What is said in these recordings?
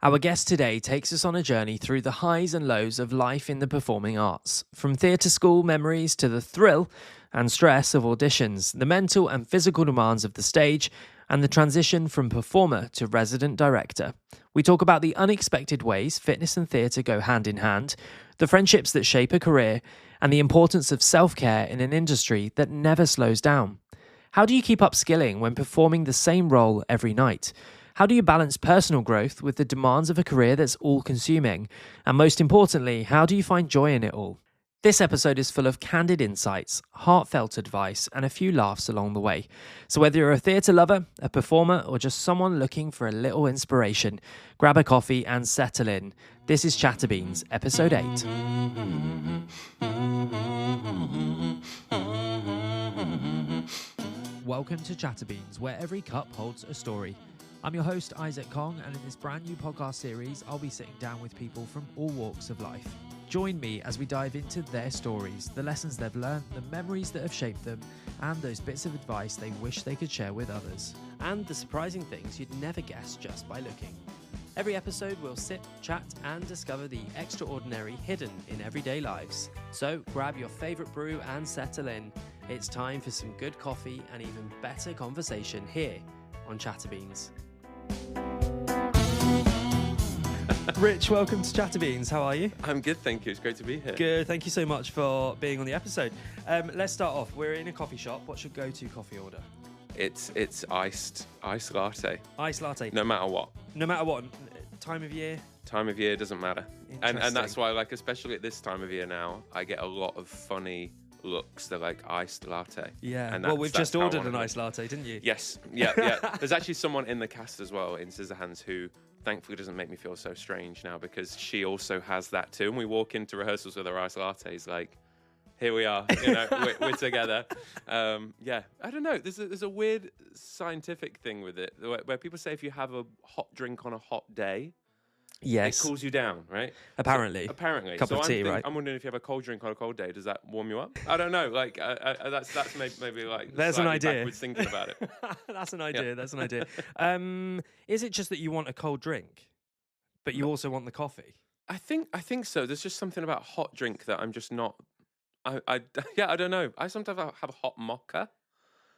Our guest today takes us on a journey through the highs and lows of life in the performing arts, from theatre school memories to the thrill and stress of auditions, the mental and physical demands of the stage, and the transition from performer to resident director. We talk about the unexpected ways fitness and theatre go hand in hand, the friendships that shape a career, and the importance of self-care in an industry that never slows down. How do you keep upskilling when performing the same role every night? How do you balance personal growth with the demands of a career that's all-consuming? And most importantly, how do you find joy in it all? This episode is full of candid insights, heartfelt advice, and a few laughs along the way. So whether you're a theatre lover, a performer, or just someone looking for a little inspiration, grab a coffee and settle in. This is ChatterBeans, episode 8. Welcome to ChatterBeans, where every cup holds a story. I'm your host, Isaac Kong, and in this brand new podcast series, I'll be sitting down with people from all walks of life. Join me as we dive into their stories, the lessons they've learned, the memories that have shaped them, and those bits of advice they wish they could share with others. And the surprising things you'd never guess just by looking. Every episode, we'll sit, chat, and discover the extraordinary hidden in everyday lives. So grab your favourite brew and settle in. It's time for some good coffee and even better conversation here on ChatterBeans. Rich, welcome to ChatterBeans. How are you? I'm good, thank you. It's great to be here. Good. Thank you so much for being on the episode. Let's start off. We're in a coffee shop. What's your go-to coffee order? It's iced latte. Iced latte. No matter what. No matter what time of year. Time of year doesn't matter. And that's why, like, especially at this time of year now, I get a lot of funny looks. They're like iced latte. Yeah. And well, we've just ordered an iced latte, didn't you? Yes. Yeah. There's actually someone in the cast as well in Scissorhands who thankfully doesn't make me feel so strange now, because she also has that too. And we walk into rehearsals with our iced lattes, like, here we are, we're together. Yeah, I don't know. There's a weird scientific thing with it where people say if you have a hot drink on a hot day, yes, it cools you down, right? Apparently. Cup of tea, right? I'm wondering if you have a cold drink on a cold day, does that warm you up? I don't know. Like that's maybe like there's an idea. Backwards thinking about it. That's an idea. Yeah. That's an idea. Is it just that you want a cold drink, but you also want the coffee? I think so. There's just something about hot drink that I'm just not. I don't know. I sometimes have a hot mocha.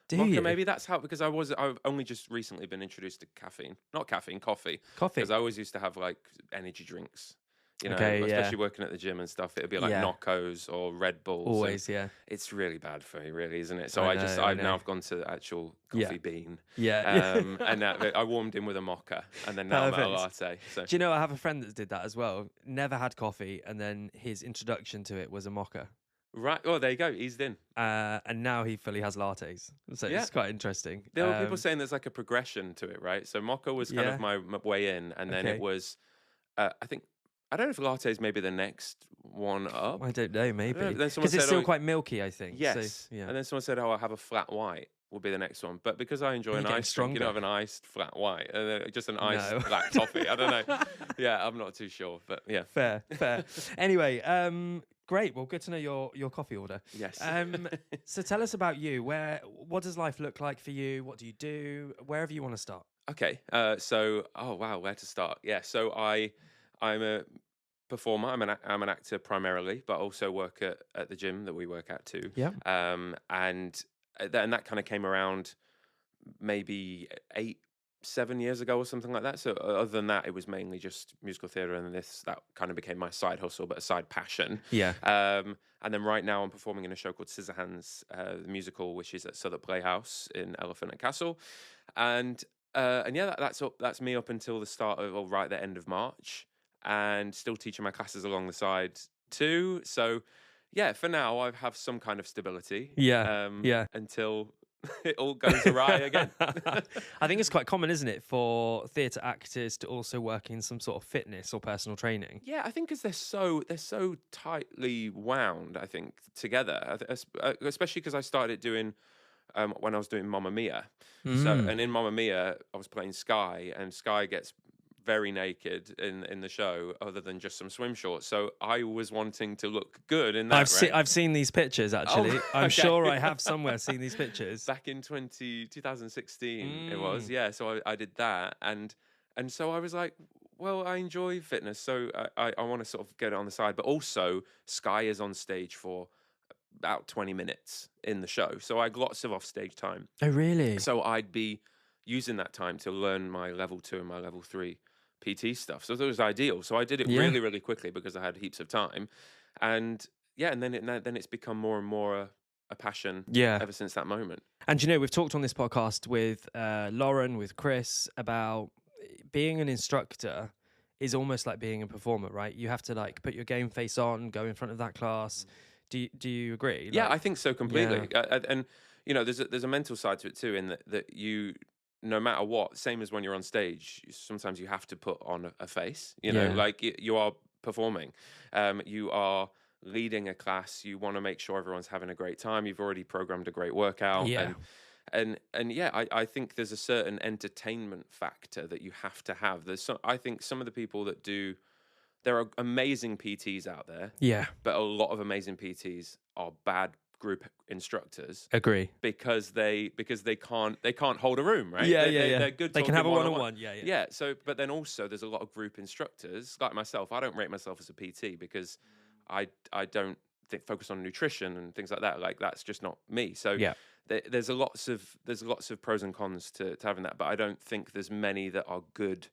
Do you? Maybe that's how, because I've only just recently been introduced to caffeine. Not caffeine, coffee. Coffee. Because I always used to have like energy drinks. Okay, especially working at the gym and stuff. It'd be like Noccos or Red Bulls. Always, yeah. It's really bad for me, really, isn't it? So I've now gone to actual coffee bean. Yeah. And I warmed in with a mocha, and then now I'm at a latte. So. Do you know, I have a friend that did that as well. Never had coffee, and then his introduction to it was a mocha. Right. Oh, there you go. Eased in. And now he fully has lattes. So it's quite interesting. There were people saying there's like a progression to it, right? So mocha was kind of my way in, and then it was, I don't know if latte is maybe the next one up. I don't know, maybe. Because it's still quite milky, I think. Yes. So, yeah. And then someone said, I'll have a flat white will be the next one. But because I enjoy an iced drink, have an iced flat white, just an iced black toffee. I don't know. Yeah, I'm not too sure, but yeah. Fair. Anyway, great. Well, good to know your coffee order. Yes. So tell us about you. What does life look like for you? What do you do? Wherever you want to start. Okay. Where to start? Yeah. So I'm a performer. I'm an actor primarily, but also work at the gym that we work at too. Yeah. And that kind of came around maybe 7 years ago or something like that. So other than that, it was mainly just musical theatre, and that kind of became my side hustle, but a side passion. Yeah. And then right now I'm performing in a show called Scissorhands, the musical, which is at Southwark Playhouse in Elephant and Castle. And yeah, that's me up until the start of, or right at the end of March, and still teaching my classes along the side too. So yeah, for now I have some kind of stability. Yeah. Until it all goes awry again. I think it's quite common, isn't it, for theatre actors to also work in some sort of fitness or personal training? Yeah, I think because they're so tightly wound, I think, together, especially because I started doing when I was doing Mamma Mia. So, and in Mamma Mia, I was playing Sky, and Sky gets very naked in the show, other than just some swim shorts. So I was wanting to look good in that. I've seen these pictures, actually. I'm sure I have somewhere seen these pictures. Back in 2016 it was, yeah. So I did that, and so I was like, Well, I enjoy fitness, so I want to sort of get it on the side. But also, Sky is on stage for about 20 minutes in the show, so I had lots of off-stage time. Oh, really? So I'd be using that time to learn my level 2 and my level 3 PT stuff. So that was ideal. So I did it Yeah. really, really quickly because I had heaps of time, and yeah, and then it's become more and more a passion Yeah. ever since that moment. And you know, we've talked on this podcast with Lauren, with Chris, about being an instructor is almost like being a performer, right? You have to like put your game face on, go in front of that class. Do you agree? Yeah, Like, I think so completely. And you know, there's a mental side to it too, in that you, no matter what, same as when you're on stage, sometimes you have to put on a face. You know, Yeah. like you are performing, you are leading a class. You want to make sure everyone's having a great time. You've already programmed a great workout, Yeah. and yeah, I think there's a certain entertainment factor that you have to have. I think some of the people that do, there are amazing PTs out there, Yeah. but a lot of amazing PTs are bad group instructors Agree. because they can't hold a room, right? Yeah, They're good. They can talking have a one-on-one. one-on-one. Yeah, yeah. Yeah. So, but then also there's a lot of group instructors like myself. I don't rate myself as a PT because I don't focus on nutrition and things like that. Like that's just not me. So Yeah. there's lots of pros and cons to having that, but I don't think there's many that are good,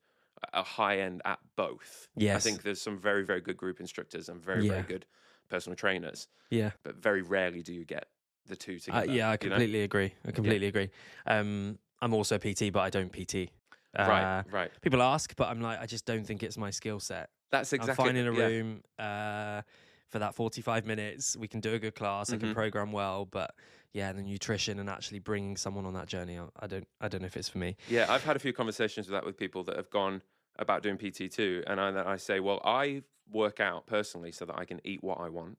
a high end at both. I Yes. think there's some very, very good group instructors and very, Yeah. very good personal trainers, Yeah. but very rarely do you get the two together. Yeah, I you know? completely agree. I completely agree. I'm also PT, but I don't PT. Right. People ask, but I'm like, I just don't think it's my skill set. That's exactly. I'm fine in a yeah. room for that 45 minutes. We can do a good class. I can program well, but yeah, the nutrition and actually bringing someone on that journey, I don't know if it's for me. Yeah, I've had a few conversations with that with people that have gone about doing PT too, and I say, well, I work out personally so that I can eat what I want.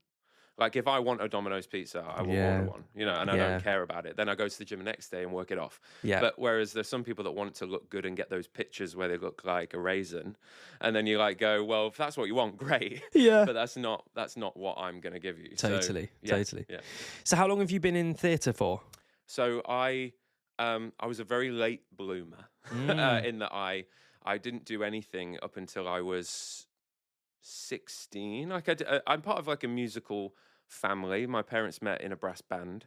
Like if I want a Domino's pizza, I will order one, you know, and I don't care about it. Then I go to the gym the next day and work it off. Yeah. But whereas there's some people that want to look good and get those pictures where they look like a raisin, and then you like go, well, if that's what you want, great. Yeah. But that's not what I'm going to give you. Totally. So, Totally. Yeah. So how long have you been in theatre for? So I was a very late bloomer in that I didn't do anything up until I was 16. Like I'm part of like a musical family. My parents met in a brass band.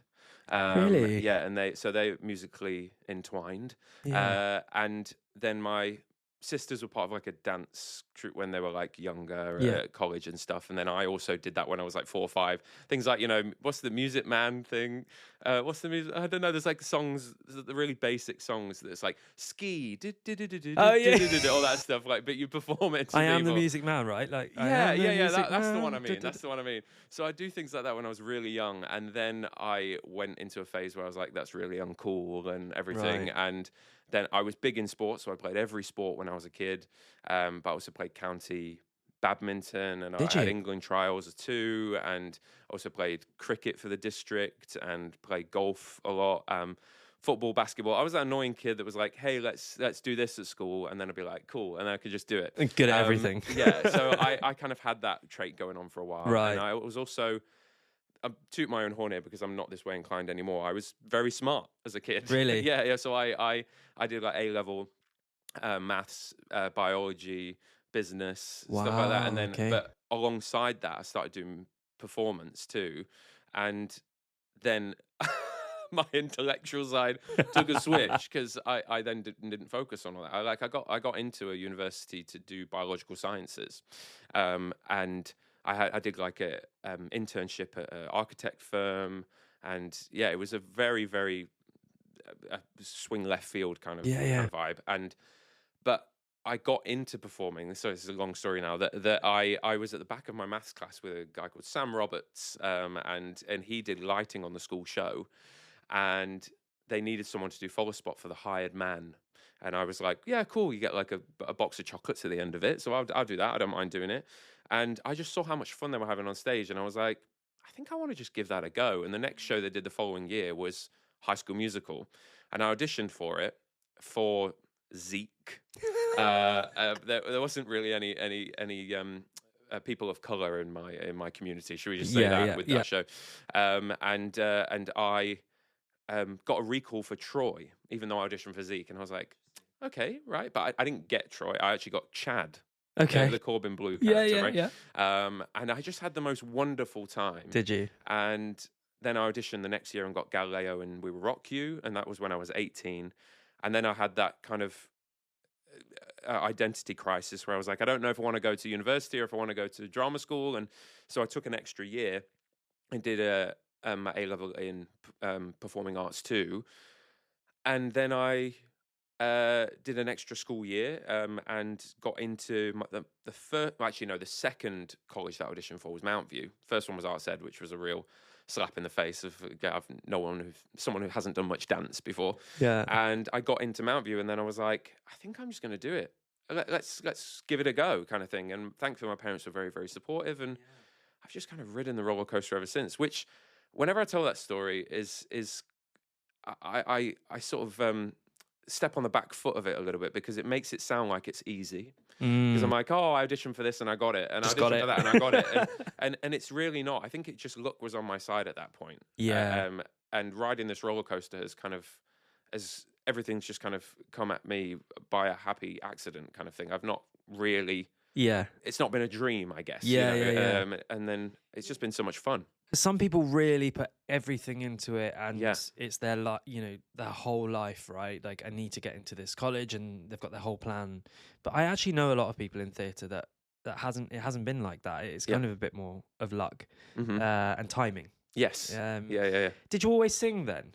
Really? Yeah, and they're musically entwined. Yeah. And then my sisters were part of like a dance troupe when they were like younger at college and stuff. And then I also did that when I was like 4 or 5. Things like, you know, what's the Music Man thing? What's the music? I don't know. There's like songs, the really basic songs that's like ski, Oh, yeah. all that stuff. Like, but you perform it to I am the people. music man, right? Like, Yeah. That's the man. one I mean. That's the one I mean. So I do things like that when I was really young, and then I went into a phase where I was like, "That's really uncool" and everything. Right. And then I was big in sports, so I played every sport when I was a kid. But I also played county badminton, and Did I had you? England trials too, and also played cricket for the district and played golf a lot. Football, basketball. I was that annoying kid that was like, "Hey, let's do this at school," and then I'd be like, "Cool," and then I could just do it. Good at everything. Yeah, so I kind of had that trait going on for a while, Right. and I was also. I toot my own horn here because I'm not this way inclined anymore. I was very smart as a kid. Really? Yeah. So I did like A-level maths, biology, business, stuff like that, and then okay. but alongside that, I started doing performance too, and then. My intellectual side took a switch because I then didn't focus on all that. I got into a university to do biological sciences, and I did like a internship at an architect firm, and yeah, it was a very very swing left field kind of vibe. But I got into performing. So this is a long story now. That I was at the back of my maths class with a guy called Sam Roberts, and he did lighting on the school show. And they needed someone to do follow spot for the hired man. And I was like, yeah, cool. You get like a box of chocolates at the end of it. So I'll do that. I don't mind doing it. And I just saw how much fun they were having on stage. And I was like, I think I want to just give that a go. And the next show they did the following year was High School Musical. And I auditioned for it for Zeke. There wasn't really any people of color in my community. Should we just say that with that show? And I got a recall for Troy, even though I auditioned for Zeke, and I was like, okay, right. But I didn't get Troy. I actually got Chad Okay. the Corbin Blue Yeah, character, yeah, right? yeah. And I just had the most wonderful time. Did you? And then I auditioned the next year and got Galileo, and we were Rock You, and that was when I was 18. And then I had that kind of identity crisis where I was like, I don't know if I want to go to university or if I want to go to drama school. And so I took an extra year and did a A-level in performing arts too. And then I did an extra school year and got into the first, actually no, the second college that I auditioned for was Mount View. First one was Arts Ed, which was a real slap in the face of someone who hasn't done much dance before. Yeah. And I got into Mount View, and then I was like, I think I'm just going to do it. Let's give it a go, kind of thing. And thankfully, my parents were very, very supportive, and I've just kind of ridden the roller coaster ever since. Which, whenever I tell that story, is I sort of step on the back foot of it a little bit, because it makes it sound like it's easy. Because I'm like, oh, I auditioned for this and I got it, and Just I got auditioned it. for that and I got it, and it's really not. I think it just luck was on my side at that point. Yeah. And riding this roller coaster has kind of, as everything's just kind of come at me by a happy accident kind of thing. I've not really. Yeah. It's not been a dream, I guess. Yeah, yeah. And then it's just been so much fun. Some people really put everything into it, and Yeah. it's their their whole life, right? Like, I need to get into this college, and they've got their whole plan. But I actually know a lot of people in theatre that hasn't been like that. It's kind of a bit more of luck and timing. Yes. Yeah. Did you always sing then?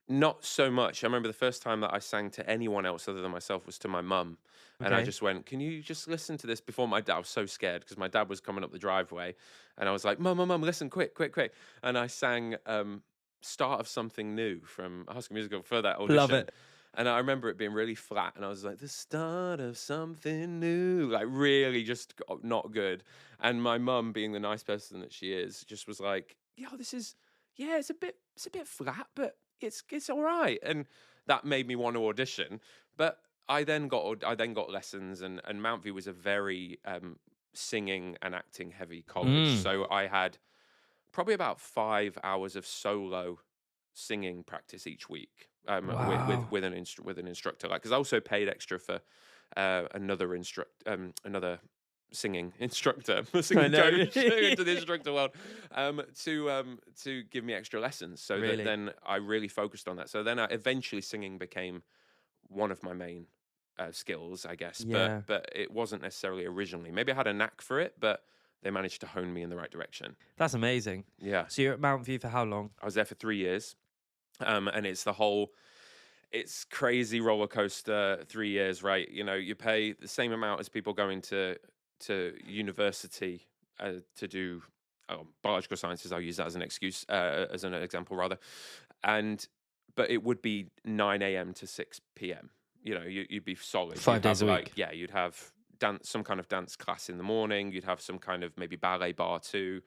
Not so much. I remember the first time that I sang to anyone else other than myself was to my mum. And I Okay. just went, can you just listen to this before my dad? I was so scared because my dad was coming up the driveway. And I was like, Mum, listen, quick. And I sang Start of Something New from High School Musical for that audition. Love it. And I remember it being really flat. And I was like, the start of something new. Like, really just not good. And my mum, being the nice person that she is, just was like, it's a bit flat, but it's all right. And that made me want to audition. But I then got lessons, and Mount View was a very singing and acting heavy college. So I had probably about 5 hours of solo singing practice each week Wow. with an instructor. Like, because I also paid extra for another singing instructor, singing coach into the instructor world, to give me extra lessons. So Really? that then I really focused on that. So then eventually singing became one of my main skills, I guess. Yeah. But it wasn't necessarily originally. Maybe I had a knack for it, but they managed to hone me in the right direction. That's amazing. Yeah. So you're at Mount View for how long? I was there for 3 years. And it's crazy roller coaster 3 years, right? You know, you pay the same amount as people going to university to do biological sciences. I'll use that as an excuse, as an example rather. But it would be 9 a.m. to 6 p.m. You know, you'd be solid. 5 days a week. Yeah, you'd have some kind of dance class in the morning. You'd have some kind of maybe ballet bar too.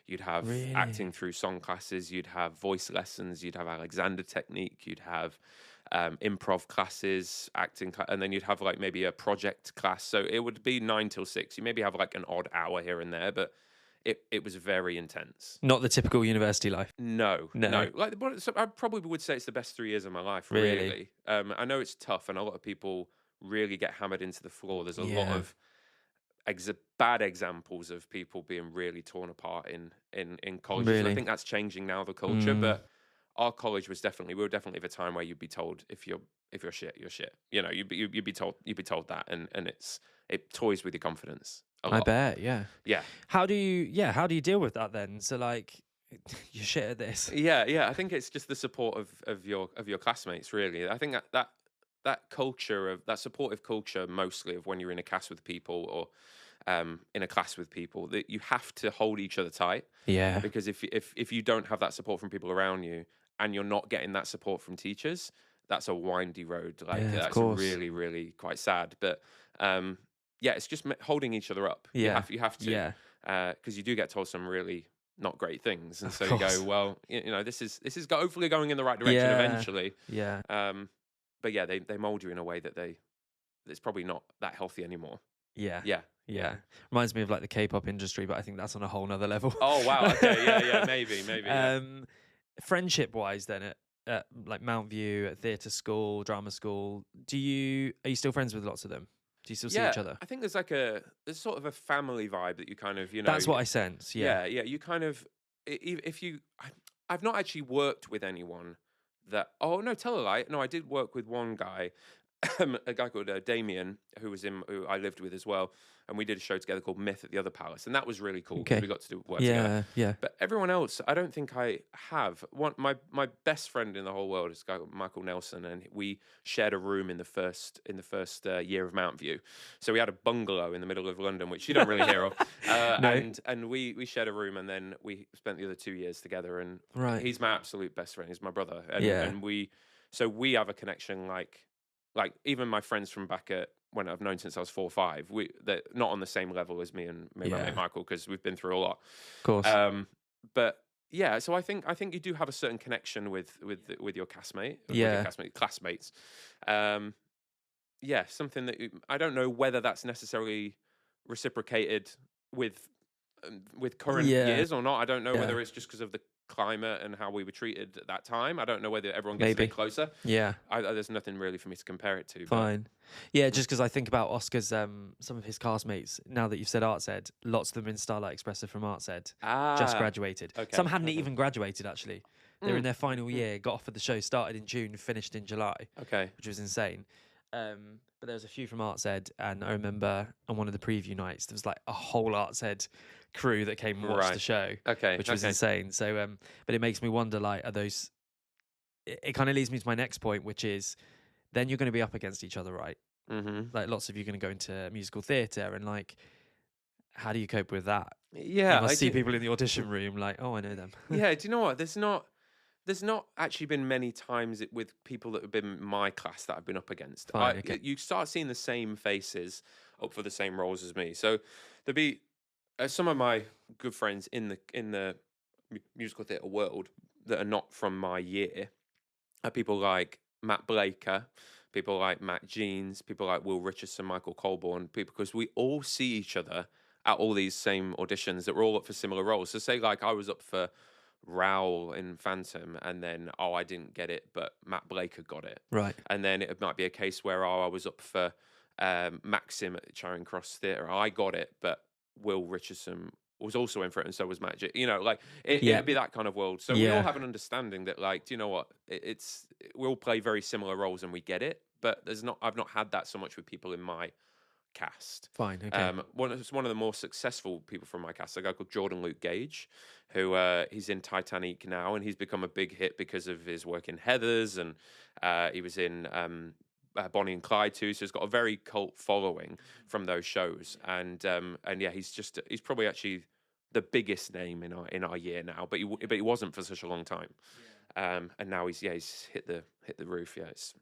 You'd have Really? acting through song classes. You'd have voice lessons. You'd have Alexander technique. You'd have improv classes, and then you'd have like maybe a project class. So it would be 9 till 6. You maybe have like an odd hour here and there, but it was very intense. Not the typical university life. No. Like, so I probably would say it's the best 3 years of my life. Really. I know it's tough, and a lot of people really get hammered into the floor. There's a lot of bad examples of people being really torn apart in colleges. Really? And I think that's changing now, the culture. But our college we were definitely of a time where you'd be told if you're shit, you're shit. You know, you'd be told that, and it toys with your confidence a lot. I bet, yeah. Yeah. How do you deal with that then? So like, you're shit at this. Yeah. I think it's just the support of your classmates, really. I think that culture that supportive culture, mostly of when you're in a class with people or in a class with people, that you have to hold each other tight. Yeah. Because if you don't have that support from people around you, and you're not getting that support from teachers, that's a windy road. Like, that's really, really quite sad. But it's just holding each other up. Yeah. You have to. Yeah. Because you do get told some really not great things, and so you go, well, you know, this is hopefully going in the right direction eventually. Yeah. But yeah, they mold you in a way that it's probably not that healthy anymore. Yeah. Yeah. Reminds me of like the K-pop industry, but I think that's on a whole nother level. Oh wow. Okay. Yeah. Maybe. Friendship wise, then at like Mount View, at theatre school, drama school, are you still friends with lots of them? Do you still see Yeah, each other? I think there's sort of a family vibe that you kind of, That's what I sense. Yeah. yeah, you kind of, if you, I've not actually worked with anyone that, oh no, tell a lie. No, I did work with one guy, a guy called Damien, who I lived with as well, and we did a show together called Myth at the Other Palace, and that was really cool because we Okay. got to do work together. Yeah. Yeah. But everyone else, I don't think I have. My best friend in the whole world is a guy called Michael Nelson, and we shared a room in the first year of Mount View. So we had a bungalow in the middle of London, which you don't really hear of, No. and we shared a room, and then we spent the other 2 years together. And Right. he's my absolute best friend. He's my brother, and Yeah. and we have a connection like even my friends from back at when I've known since I was 4 or 5, they're not on the same level as me and my Yeah. mate Michael because we've been through a lot. Of course. But yeah, so I think you do have a certain connection with your castmate, Yeah. classmates. Yeah, something that I don't know whether that's necessarily reciprocated with with current Yeah. years or not. I don't know Yeah. whether it's just because of the climate and how we were treated at that time. I don't know whether everyone gets a Maybe. bit closer. Yeah. There's nothing really for me to compare it to. But Fine. Yeah, just because I think about Oscar's, some of his castmates, now that you've said Arts Ed, lots of them in Starlight Expressive from Arts Ed just graduated. okay, Some hadn't okay. even graduated, actually. They were in their final year, got offered the show, started in June, finished in July, Okay. which was insane. But there was a few from Arts Ed, and I remember on one of the preview nights, there was like a whole Arts Ed crew that came and watched the Right. show, Okay. which was okay. insane. So, but it makes me wonder, like, are those... It kind of leads me to my next point, which is then you're going to be up against each other, right? Mm-hmm. Like lots of you are going to go into musical theatre, and like, how do you cope with that? Yeah, You must I see do. people in the audition room like, oh, I know them. Yeah, do you know what? There's not actually been many times with people that have been my class that I've been up against. Fine, okay. You start seeing the same faces up for the same roles as me. So there'll be some of my good friends in the musical theatre world that are not from my year are people like Matt Blaker, people like Matt Jeans, people like Will Richardson, Michael Colborne, people because we all see each other at all these same auditions that we're all up for similar roles. So say like I was up for Raoul in Phantom, and then I didn't get it, but Matt Blaker got it, Right. and then it might be a case where I was up for Maxim at Charing Cross Theatre, I got it, but Will Richardson was also in for it, and so was Magic. Like Yeah. it'd be that kind of world. So we Yeah. all have an understanding that, like, do you know what? We all play very similar roles, and we get it. But I've not had that so much with people in my cast. Fine. Okay. One of the more successful people from my cast, a guy called Jordan Luke Gage, who he's in Titanic now, and he's become a big hit because of his work in Heathers, and he was in Bonnie and Clyde too. So he's got a very cult following from those shows, and yeah, he's probably actually the biggest name in our year now, but he wasn't for such a long time, and now he's hit the roof. Yeah, it's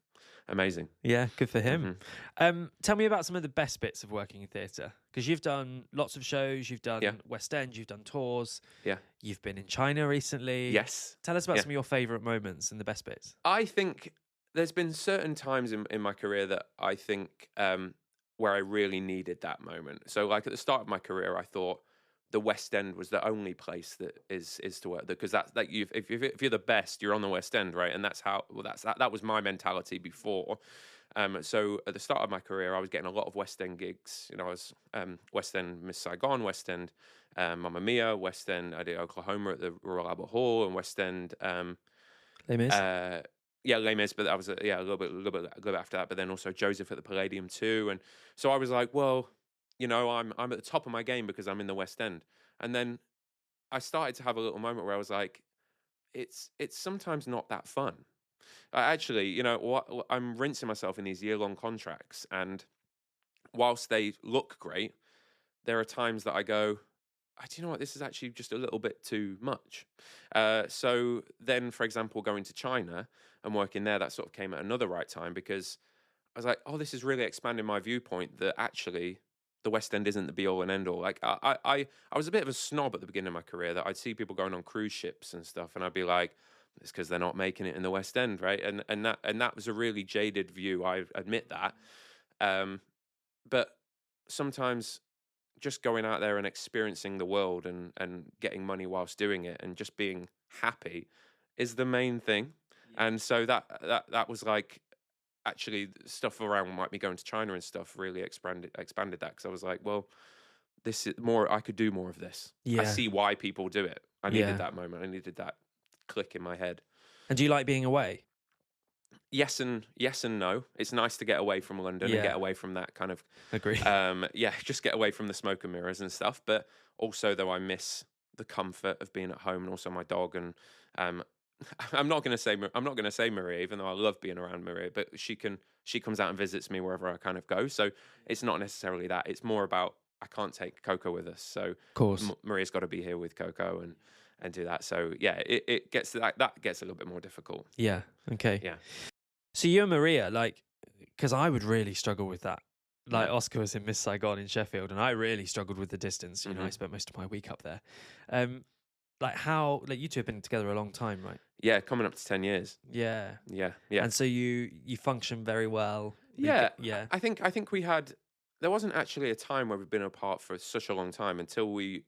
amazing. Yeah, good for him. Mm-hmm. Tell me about some of the best bits of working in theatre, because you've done lots of shows, you've done Yeah. West End, you've done tours, Yeah. you've been in China recently. Yes. Tell us about Yeah. some of your favourite moments and the best bits. I think there's been certain times in my career that I think where I really needed that moment. So, like at the start of my career, I thought the West End was the only place that is to work, because that's like if you're the best, you're on the West End, right? And that was my mentality before. So at the start of my career, I was getting a lot of West End gigs. I was West End Miss Saigon, West End Mamma Mia, West End. I did Oklahoma at the Royal Albert Hall, and West End. Les Mis? Yeah, Les Mis, but that was a little bit after that. But then also Joseph at the Palladium too, and so I was like, well, I'm at the top of my game because I'm in the West End. And then I started to have a little moment where I was like, it's sometimes not that fun. Actually, I'm rinsing myself in these year-long contracts, and whilst they look great, there are times that I go, do you know what? This is actually just a little bit too much. So then, for example, going to China and working there, that sort of came at another right time, because I was like, this is really expanding my viewpoint that actually the West End isn't the be all and end all. Like I was a bit of a snob at the beginning of my career, that I'd see people going on cruise ships and stuff, and I'd be like, it's because they're not making it in the West End, right? And that was a really jaded view. I admit that. But sometimes just going out there and experiencing the world and getting money whilst doing it and just being happy is the main thing. And so that was like actually stuff around like me going to China and stuff really expanded that, because I was like, well, this is more. I could do more of this. I Yeah. see why people do it. I needed Yeah. that moment. I needed that click in my head. And do you like being away? Yes and no. It's nice to get away from London and Yeah. get away from that kind of Agree. yeah, just get away from the smoke and mirrors and stuff. But also, though, I miss the comfort of being at home, and also my dog. And um, I'm not going to say Maria, even though I love being around Maria. But she comes out and visits me wherever I kind of go. So it's not necessarily that. It's more about I can't take Coco with us, so Of course. Maria's got to be here with Coco and do that. So yeah, it gets that gets a little bit more difficult. Yeah. Okay. Yeah. So you and Maria, like, because I would really struggle with that. Like Yeah. Oscar was in Miss Saigon in Sheffield, and I really struggled with the distance. You know, I Mhm. spent most of my week up there. Like how, like you two have been together a long time, right? Yeah, coming up to 10 years. Yeah. Yeah. And so you function very well. Yeah, Yeah. I think we had. There wasn't actually a time where we've been apart for such a long time until we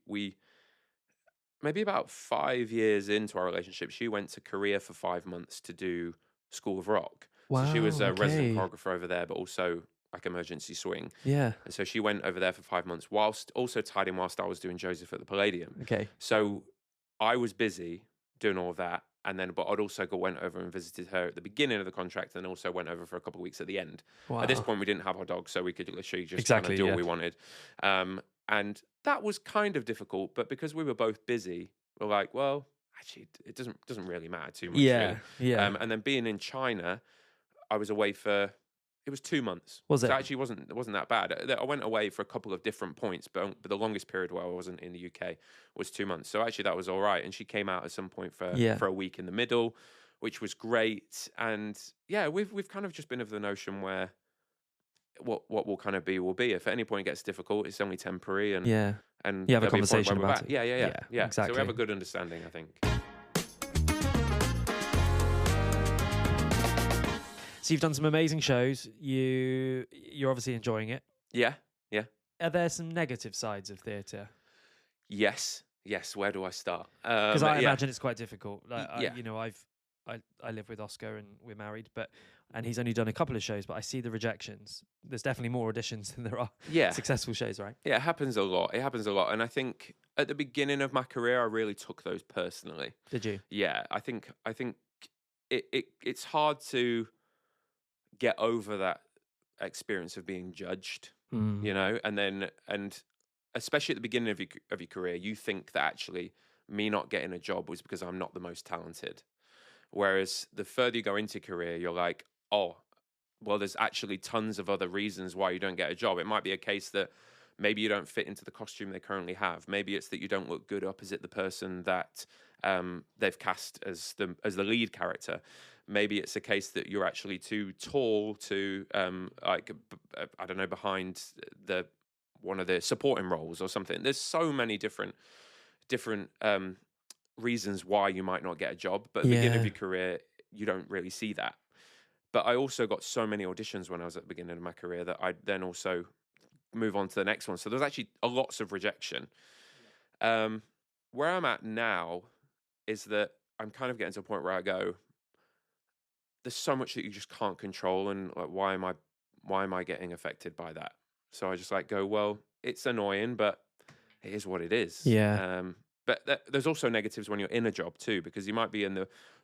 maybe about 5 years into our relationship. She went to Korea for 5 months to do School of Rock. So she was Wow. a resident Okay. choreographer over there, but also like emergency swing. Yeah. And so she went over there for 5 months, whilst also tied in whilst I was doing Joseph at the Palladium. Okay. So I was busy doing all of that, and then but I'd also went over and visited her at the beginning of the contract, and also went over for a couple of weeks at the end. Wow. At this point, we didn't have our dog, so we could literally just kind Exactly, of do yeah. what we wanted. And that was kind of difficult, but because we were both busy, we're like, well, actually, it doesn't really matter too much, Yeah. really. Yeah. And then being in China, I was away for it was 2 months. Was So it? actually wasn't that bad. I went away for a couple of different points, but the longest period where I wasn't in the UK was 2 months. So actually that was all right. And she came out at some point Yeah. for a week in the middle, which was great. And yeah, we've kind of just been of the notion where what will kind of be will be. If at any point it gets difficult, it's only temporary, and Yeah. and You have a there'll be a point conversation where we're about back. it. Yeah. So we Exactly. have a good understanding, I think. So you've done some amazing shows. You're obviously enjoying it. Yeah. Are there some negative sides of theatre? Yes. Where do I start? Because I imagine it's quite difficult. Like, Yeah. I live with Oscar and we're married, and he's only done a couple of shows, but I see the rejections. There's definitely more auditions than there are Yeah. successful shows, right? Yeah, it happens a lot. And I think at the beginning of my career, I really took those personally. Did you? Yeah, I think it's hard to get over that experience of being judged, Mm. you know, and especially at the beginning of your career, you think that actually me not getting a job was because I'm not the most talented. Whereas the further you go into your career, you're like, oh, well, there's actually tons of other reasons why you don't get a job. It might be a case that maybe you don't fit into the costume they currently have. Maybe it's that you don't look good opposite the person that they've cast as the lead character. Maybe it's a case that you're actually too tall to I don't know, behind one of the supporting roles or something. There's so many different reasons why you might not get a job, but at the beginning of your career, you don't really see that. But I also got so many auditions when I was at the beginning of my career that I then also move on to the next one. So there's actually lots of rejection. Where I'm at now is that I'm kind of getting to a point where I go, there's so much that you just can't control, and like, why am I getting affected by that? So I just like go, well, it's annoying, but it is what it is. Yeah. But there's also negatives when you're in a job too, because you might be in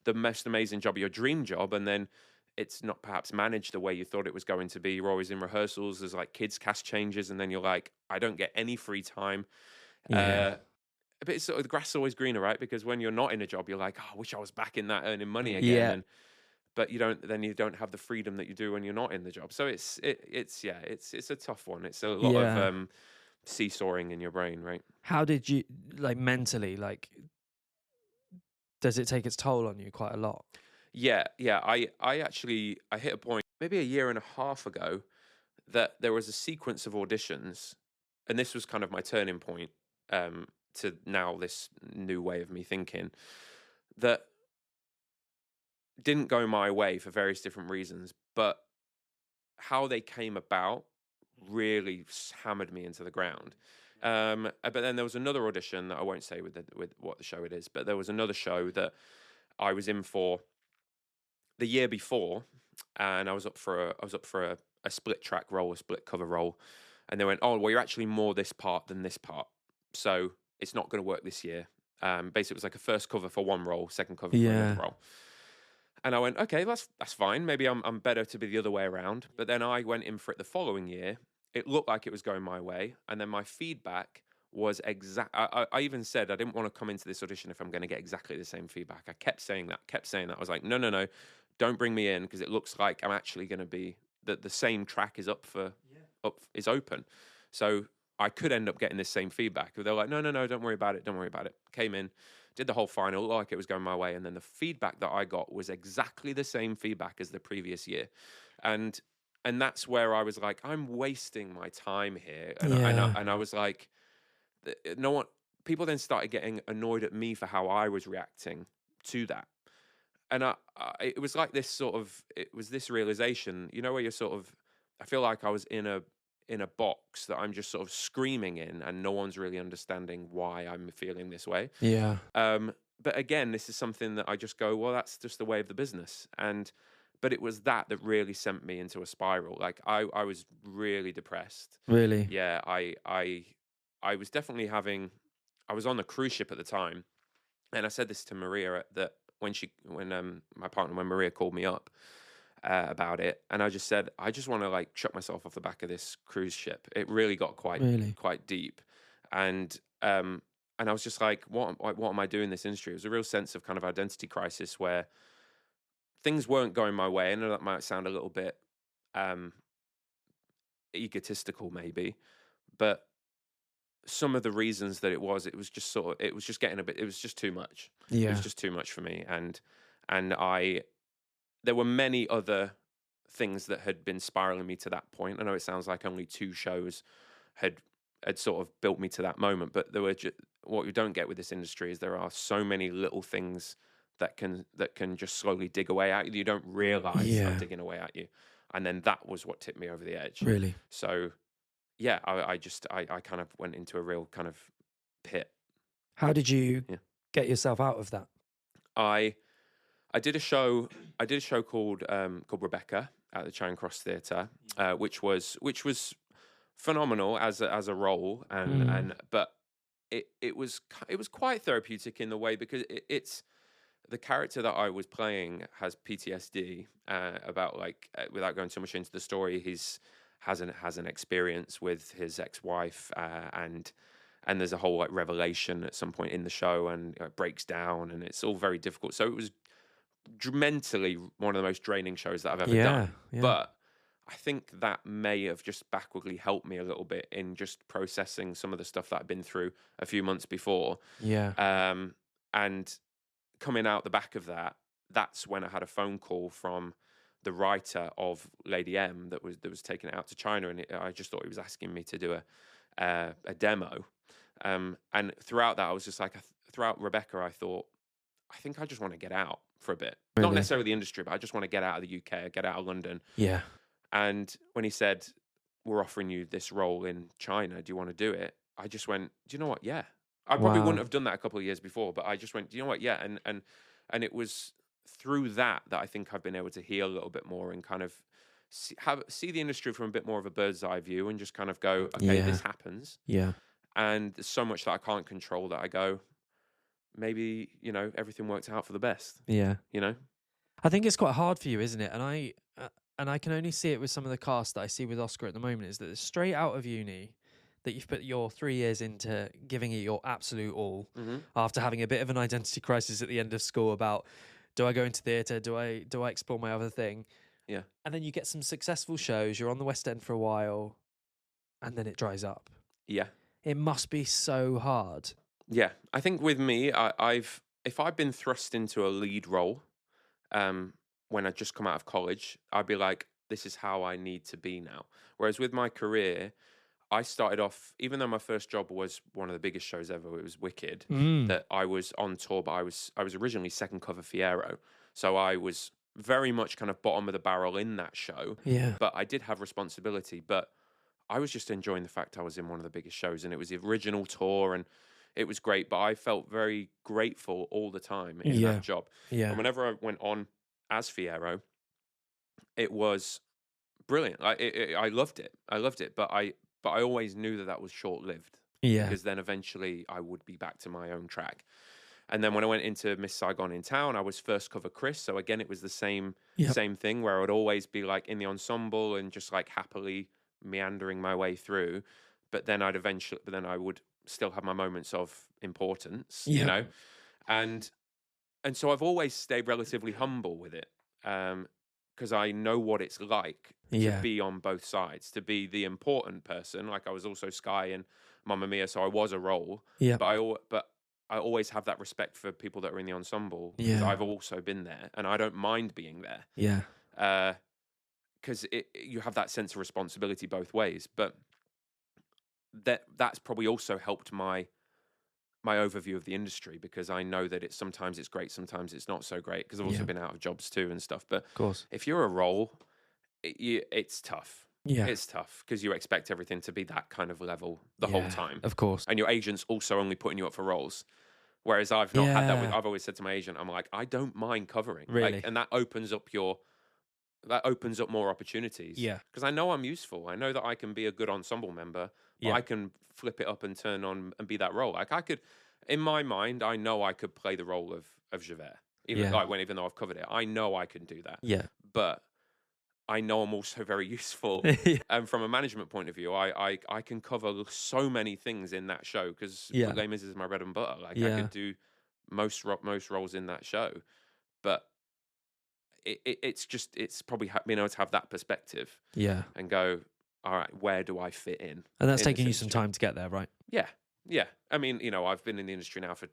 the most amazing job, your dream job, and then it's not perhaps managed the way you thought it was going to be. You're always in rehearsals. There's like kids cast changes, and then you're like, I don't get any free time. Yeah. But it's sort of, the grass is always greener, right? Because when you're not in a job, you're like, oh, I wish I was back in that earning money again. Yeah. But you don't have the freedom that you do when you're not in the job. So it's a tough one. It's a lot of seesawing in your brain, right? How did you, like, mentally, like, does it take its toll on you quite a lot? Yeah. I hit a point maybe a year and a half ago that there was a sequence of auditions, and this was kind of my turning point to now this new way of me thinking, that didn't go my way for various different reasons, but how they came about really hammered me into the ground. But then there was another audition that I won't say with what the show it is, but there was another show that I was in for the year before, and I was up for a split track role, a split cover role, and they went, "Oh, well, you're actually more this part than this part, so it's not going to work this year." Basically, it was like a first cover for one role, second cover for another Yeah. role. And I went, okay, that's fine. Maybe I'm better to be the other way around. But then I went in for it the following year. It looked like it was going my way, and then my feedback was exact. I even said I didn't want to come into this audition if I'm going to get exactly the same feedback. I kept saying that, I was like, no, no, no, don't bring me in because it looks like I'm actually going to be the same track is is open. So I could end up getting this same feedback. They're like, no, no, no, don't worry about it. Don't worry about it. Came in, did the whole final, looked like it was going my way, and then the feedback that I got was exactly the same feedback as the previous year, and that's where I was like, I'm wasting my time here, Yeah. and I was like, no one. People then started getting annoyed at me for how I was reacting to that, and it was like this sort of, it was this realization, where you're sort of, I feel like I was in a box that I'm just sort of screaming in, and no one's really understanding why I'm feeling this way. Yeah. But again, this is something that I just go, well, that's just the way of the business. But it was that really sent me into a spiral. Like I was really depressed. Really. Yeah, I was definitely having. I was on the cruise ship at the time, and I said this to Maria that when my partner, when Maria called me up about it, and I just said, I just want to like chuck myself off the back of this cruise ship. It really got Really. quite deep, and um and I was just like, what am I doing in this industry? It was a real sense of kind of identity crisis where things weren't going my way. I know that might sound a little bit um egotistical maybe, but some of the reasons that it was just sort of, it was just getting a bit, it was just too much. It was Yeah. just too much for me, and I there were many other things that had been spiraling me to that point. I know it sounds like only two shows had sort of built me to that moment, but there were what you don't get with this industry is there are so many little things that can just slowly dig away at you. You don't realize are Yeah. digging away at you, and then that was what tipped me over the edge. Really. So yeah, I kind of went into a real kind of pit. How did you Yeah, get yourself out of that? I I did a show. I did a show called Rebecca at the Charing Cross Theatre, which was phenomenal as a role, Mm. and but it was quite therapeutic in the way because it's the character that I was playing has PTSD about like without going too much into the story, he's has an experience with his ex-wife and there's a whole like revelation at some point in the show and it breaks down and it's all very difficult. So it was mentally one of the most draining shows that I've ever Yeah. done. Yeah. But I think that may have just backwardly helped me a little bit in just processing some of the stuff that I've been through a few months before. Yeah. And coming out the back of that, that's when I had a phone call from the writer of Lady M that was taking it out to China, and I just thought he was asking me to do a demo. And throughout that, I was just like, throughout Rebecca, I thought, I think I just want to get out for a bit. Not Really. necessarily the industry, but I just want to get out of the UK, get out of London. Yeah. And when he said, we're offering you this role in China, do you want to do it? I just went, do you know what? Yeah. I probably wouldn't Wow. have done that a couple of years before, but I just went, do you know what? Yeah. And it was through that I think I've been able to heal a little bit more and kind of see the industry from a bit more of a bird's eye view and just kind of go, okay, Yeah. this happens. Yeah. And there's so much that I can't control that I go, maybe, everything works out for the best, Yeah. you know? I think it's quite hard for you, isn't it? And I can only see it with some of the cast that I see with Oscar at the moment. Is that it's straight out of uni, that you've put your 3 years into giving it your absolute all, Mm-hmm. after having a bit of an identity crisis at the end of school about, do I go into theatre? Do I explore my other thing? Yeah. And then you get some successful shows. You're on the West End for a while, and then it dries up. Yeah. It must be so hard. Yeah. I think with me, if I've been thrust into a lead role, when I just come out of college, I'd be like, this is how I need to be now. Whereas with my career, I started off, even though my first job was one of the biggest shows ever, it was Wicked, Mm. that I was on tour, but I was originally second cover Fiero. So I was very much kind of bottom of the barrel in that show. Yeah. But I did have responsibility. But I was just enjoying the fact I was in one of the biggest shows and it was the original tour and it was great. But I felt very grateful all the time in Yeah. that job. Yeah. And whenever I went on as Fiero, it was brilliant. I loved it. But I always knew that was short lived. Yeah. Because then eventually I would be back to my own track. And then when I went into Miss Saigon in Town, I was first cover Chris. So again, it was the same thing where I would always be like in the ensemble and just like happily meandering my way through. But then I would still have my moments of importance, you know? And so I've always stayed relatively humble with it. Because I know what it's like to be on both sides, to be the important person. Like I was also Sky and Mamma Mia, so I was a role. Yeah. But I always have that respect for people that are in the ensemble because I've also been there, and I don't mind being there. Yeah. Because you have that sense of responsibility both ways. But that's probably also helped my overview of the industry, because I know that sometimes it's great, sometimes it's not so great, because I've also been out of jobs too and stuff. But of course, if you're a role, it's tough. Yeah. It's tough because you expect everything to be that kind of level the whole time. Of course. And your agent's also only putting you up for roles. Whereas I've not had that I've always said to my agent, I'm like, I don't mind covering. Really? Like, and that opens up more opportunities. Yeah. Because I know I'm useful. I know that I can be a good ensemble member, but I can flip it up and turn on and be that role. Like I could, in my mind, I know I could play the role of Javert. Even though I've covered it, I know I can do that. Yeah. But I know I'm also very useful. And from a management point of view, I can cover so many things in that show because Les Mis is my bread and butter. Like I could do most roles in that show, but it's probably being able to have that perspective. Yeah. And go, all right, where do I fit in? And that's taking you some time to get there, right? Yeah. Yeah. I mean, I've been in the industry now for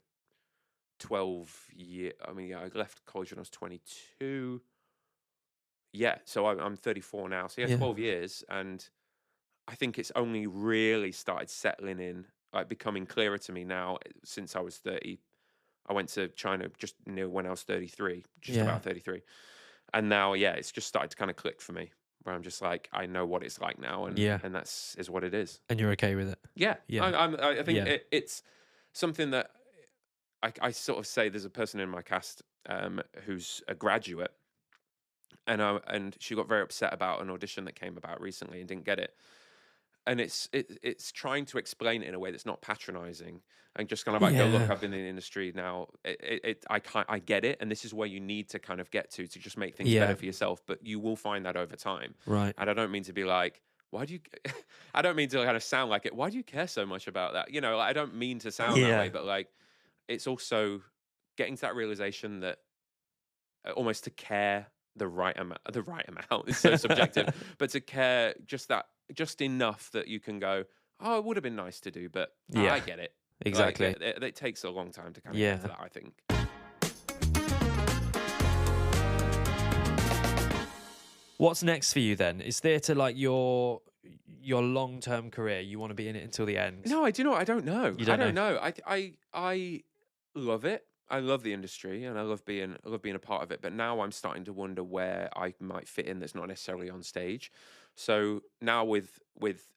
12 years. I mean, I left college when I was 22. Yeah, so I'm 34 now. So 12 years, and I think it's only really started settling in, like becoming clearer to me now since I was 30. I went to China just near when I was 33, about 33. And now, it's just started to kind of click for me, where I'm just like, I know what it's like now, and that's what it is. And you're okay with it? Yeah. I think it's something that I sort of say. There's a person in my cast who's a graduate, and she got very upset about an audition that came about recently and didn't get it. And it's trying to explain it in a way that's not patronizing and just kind of like, go, look, I've been in the industry now. I get it, and this is where you need to kind of get to just make things better for yourself. But you will find that over time, right? And I don't mean to be like, why do you? I don't mean to kind of sound like it. Why do you care so much about that? I don't mean to sound that way, but like, it's also getting to that realization that almost to care the right amount. The right amount is so subjective, but to care just enough that you can go, oh, it would have been nice to do, but I get it. Exactly. Like, it takes a long time to kind of get to that, I think. What's next for you then? Is theatre like your long-term career? You want to be in it until the end? No, I do not. I don't know. I don't know. I love it. I love the industry, and I love being a part of it. But now I'm starting to wonder where I might fit in. That's not necessarily on stage. So now with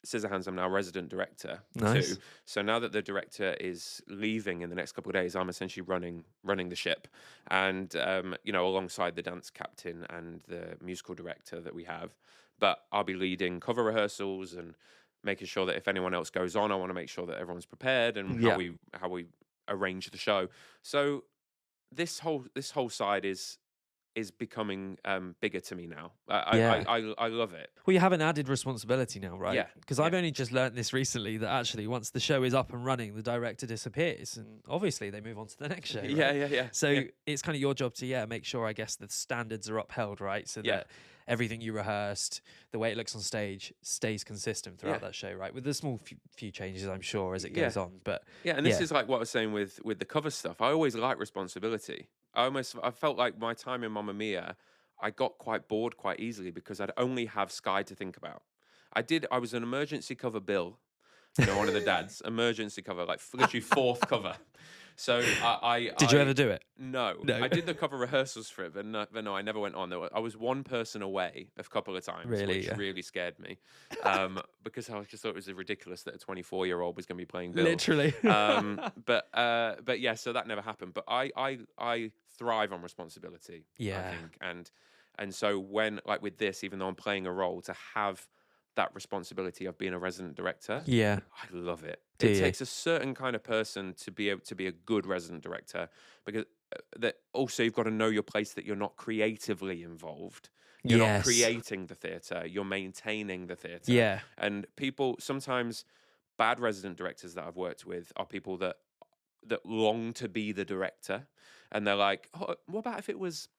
Scissorhands, I'm now resident director too. So now that the director is leaving in the next couple of days, I'm essentially running the ship, and alongside the dance captain and the musical director that we have. But I'll be leading cover rehearsals and making sure that if anyone else goes on, I want to make sure that everyone's prepared and how we arrange the show. So this whole side is becoming bigger to me now. I love it. Well, you have an added responsibility now, right? Yeah. Because I've only just learned this recently, that actually once the show is up and running, the director disappears, and obviously they move on to the next show. Right? Yeah. So it's kind of your job to make sure, I guess, the standards are upheld, right? So that everything you rehearsed, the way it looks on stage, stays consistent throughout that show, right? With the small few changes, I'm sure, as it goes on. But and this is like what I was saying with the cover stuff. I always like responsibility. I felt like my time in Mamma Mia, I got quite bored quite easily because I'd only have Sky to think about. I was an emergency cover Bill, one of the dads, emergency cover, like literally fourth cover. So Did you ever do it? No. I did the cover rehearsals for it, but no, I never went on. I was one person away a couple of times, which really scared me, because I just thought it was ridiculous that a 24-year-old was going to be playing Bill. Literally. But yeah, so that never happened. But I thrive on responsibility. Yeah. I think, And so when, like with this, even though I'm playing a role, to have that responsibility of being a resident director, Yeah. I love it. Do It you? takes a certain kind of person to be able to be a good resident director, because that also you've got to know your place, that you're not creatively involved. You're not Yes. creating the theatre, you're maintaining the theatre. Yeah. And people sometimes, bad resident directors that I've worked with are people that long to be the director, and they're like, oh, what about if it was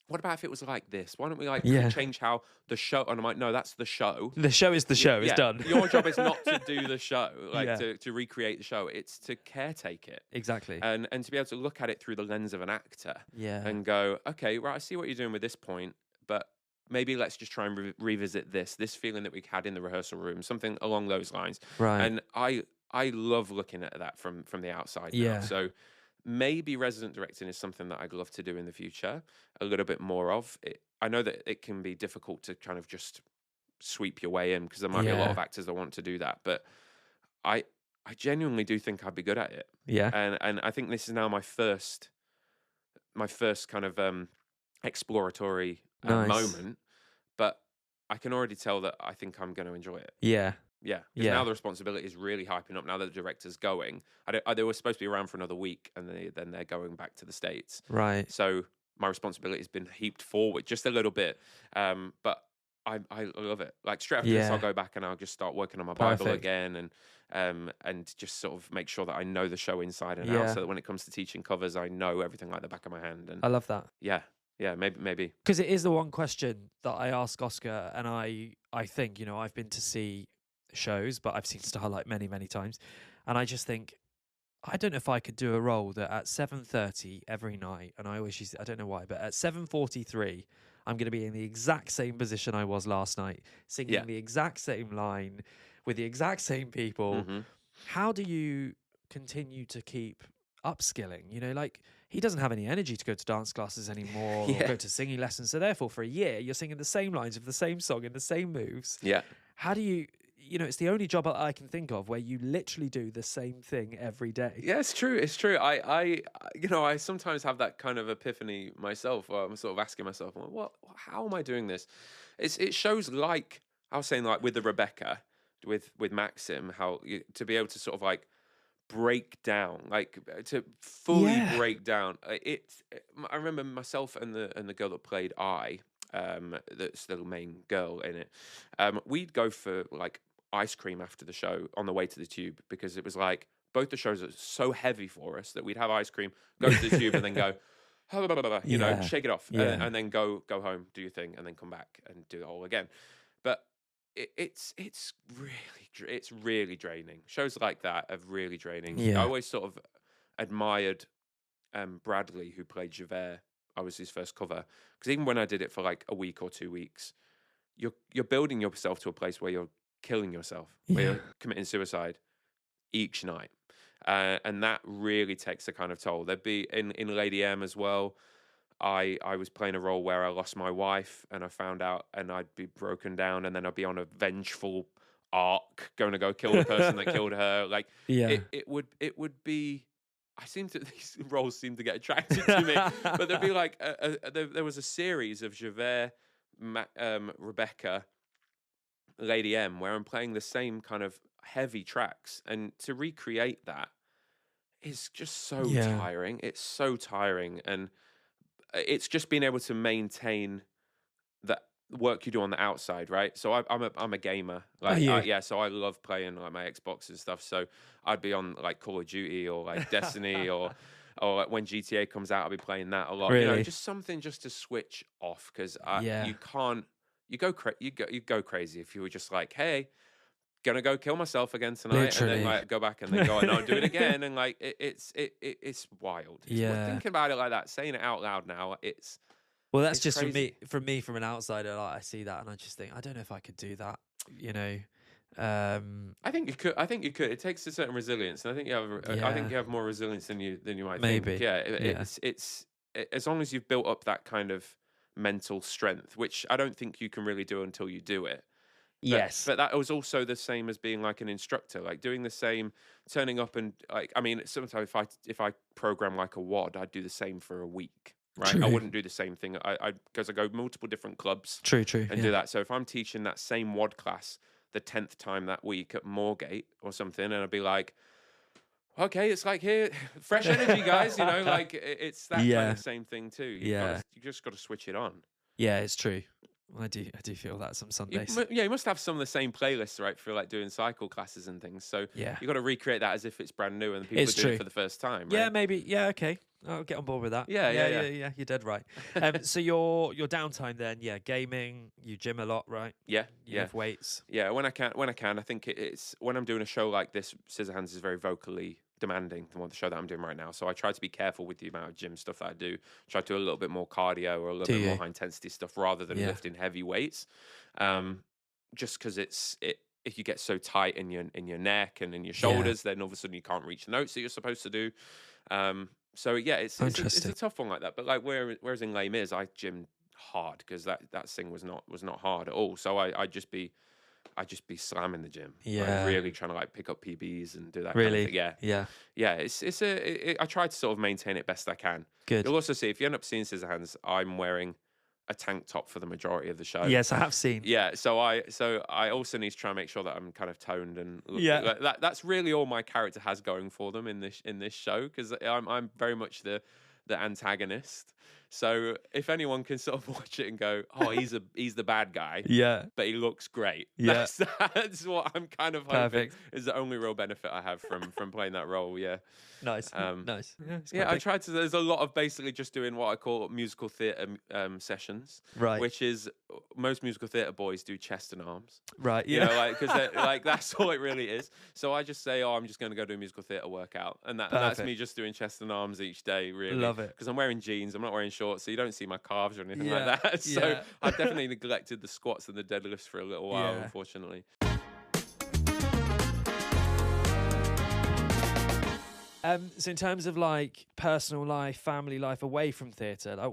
like this? Why don't we like Yeah. change how the show? And I'm like, no, that's the show. The show is the show. It's done. Your job is not to do the show, like Yeah. to recreate the show. It's to caretake it. Exactly. And to be able to look at it through the lens of an actor. Yeah. And go, okay, right, I see what you're doing with this point, but maybe let's just try and revisit this feeling that we had in the rehearsal room, something along those lines. Right. And I love looking at that from the outside now. Yeah. So maybe resident directing is something that I'd love to do in the future, a little bit more of it. I know that it can be difficult to kind of just sweep your way in, because there might be a lot Yeah. of actors that want to do that, but I genuinely do think I'd be good at it. Yeah. And I think this is now my first kind of exploratory Nice. moment, but I can already tell that I think I'm going to enjoy it. Yeah. Yeah, because Yeah. now the responsibility is really hyping up. Now that the director's going, they were supposed to be around for another week, and then they're going back to the States. Right. So my responsibility has been heaped forward just a little bit, but I love it. Like straight after this, I'll Yeah. go back and I'll just start working on my Bible Perfect. again, and just sort of make sure that I know the show inside and out, Yeah. so that when it comes to teaching covers, I know everything like the back of my hand. And I love that. yeah, maybe. Because it is the one question that I ask Oscar, and I think, you know, I've been to see shows, but I've seen Starlight many, many times, and I just think, I don't know if I could do a role that at 7:30 every night, and I always use it, I don't know why, but at 7:43, I'm going to be in the exact same position I was last night, singing Yeah. the exact same line with the exact same people. Mhm. How do you continue to keep upskilling? You know, like, he doesn't have any energy to go to dance classes anymore or Yeah. go to singing lessons. So therefore, for a year, you're singing the same lines of the same song in the same moves. Yeah. How do you know, it's the only job I can think of where you literally do the same thing every day. Yeah, it's true. It's true. I sometimes have that kind of epiphany myself, where I'm sort of asking myself, well, how am I doing this? It shows, like I was saying, like with the Rebecca, with Maxim, how to be able to sort of like break down, like to fully Yeah. break down. I remember myself and the girl that played that's the main girl in it. We'd go for like ice cream after the show on the way to the tube, because it was like both the shows are so heavy for us that we'd have ice cream, go to the tube, and then go, you know, Yeah. shake it off, Yeah. and then go home, do your thing, and then come back and do it all again. But it's really draining. Shows like that are really draining. Yeah. I always sort of admired Bradley, who played Javert. I was his first cover, because even when I did it for like a week or 2 weeks, you're building yourself to a place where you're killing yourself, where Yeah. you're committing suicide each night, and that really takes a kind of toll. There'd be in Lady M as well. I was playing a role where I lost my wife, and I found out, and I'd be broken down, and then I'd be on a vengeful arc, going to go kill the person that killed her. Like Yeah. it would be. These roles seem to get attracted to me, but there'd be like there was a series of Javert, Rebecca, Lady M, where I'm playing the same kind of heavy tracks, and to recreate that is just so Yeah. tiring. It's so tiring, and it's just being able to maintain that work you do on the outside, right? So I'm a gamer, like you? yeah. So I love playing like my Xbox and stuff. So I'd be on like Call of Duty or like Destiny or like when GTA comes out, I'll be playing that a lot. You know, Really? just something just to switch off, because Yeah. you can't. You go crazy if you were just like, hey, gonna go kill myself again tonight, Literally. and then like go back and then go and I'll do it again, and like it's wild. Yeah. Thinking about it like that, saying it out loud now, it's Well, that's It's just crazy. from an outsider. Like, I see that and I just think, I don't know if I could do that. You know, I think you could. It takes a certain resilience, and I think you have. I think Yeah. you have more resilience than you might Maybe. think. Yeah, Yeah. it's as long as you've built up that kind of mental strength, which I don't think you can really do until you do it. But that was also the same as being like an instructor, like doing the same, turning up and like, I mean, sometimes if I program like a WOD, I'd do the same for a week. right? True. I wouldn't do the same thing. Because I go multiple different clubs True. and do that. So if I'm teaching that same WOD class the 10th time that week at Moorgate or something, and I'd be like, okay, it's like here, fresh energy, guys. Like it's that kind of same thing too. You just got to switch it on. Yeah, it's true. I do feel that some Sundays. You must have some of the same playlists, right? For like doing cycle classes and things. So Yeah. you got to recreate that as if it's brand new and the people are doing it for the first time. Right? Yeah, maybe. Yeah, okay. I'll get on board with that. Yeah. You're dead right. So your downtime then, gaming. You gym a lot, right? Yeah, you lift weights. Yeah, when I can. I think it's when I'm doing a show like this. Scissorhands is very vocally demanding than the show that I'm doing right now. So I try to be careful with the amount of gym stuff that I do. Try to do a little bit more cardio or a little bit more high intensity stuff rather than lifting heavy weights. Just because if you get so tight in your neck and in your shoulders, then all of a sudden you can't reach the notes that you're supposed to do. So yeah, it's a tough one like that. But like whereas in Les Mis, I gymmed hard because that thing was not hard at all. So I'd just be slamming the gym. Yeah. Like really trying to like pick up PBs and do that really? kind of thing. Yeah. I try to sort of maintain it best I can. Good. You'll also see if you end up seeing Scissorhands, I'm wearing a tank top for the majority of the show. Yes, I have seen. Yeah, so I also need to try and make sure that I'm kind of toned and like that's really all my character has going for them in this show because I'm very much the antagonist. So if anyone can sort of watch it and go, oh, he's the bad guy, but he looks great. Yeah, that's what I'm kind of hoping is the only real benefit I have from playing that role. Yeah, nice. Yeah, I tried to. There's a lot of basically just doing what I call musical theatre sessions, right? Which is most musical theatre boys do chest and arms, right? Yeah, like because like that's all it really is. So I just say, oh, I'm just going to go do a musical theatre workout, and that's me just doing chest and arms each day. Really, love it because I'm wearing jeans. I'm not wearing shorts, so you don't see my calves or anything like that. So I definitely neglected the squats and the deadlifts for a little while, unfortunately. So in terms of like personal life, family life away from theatre, like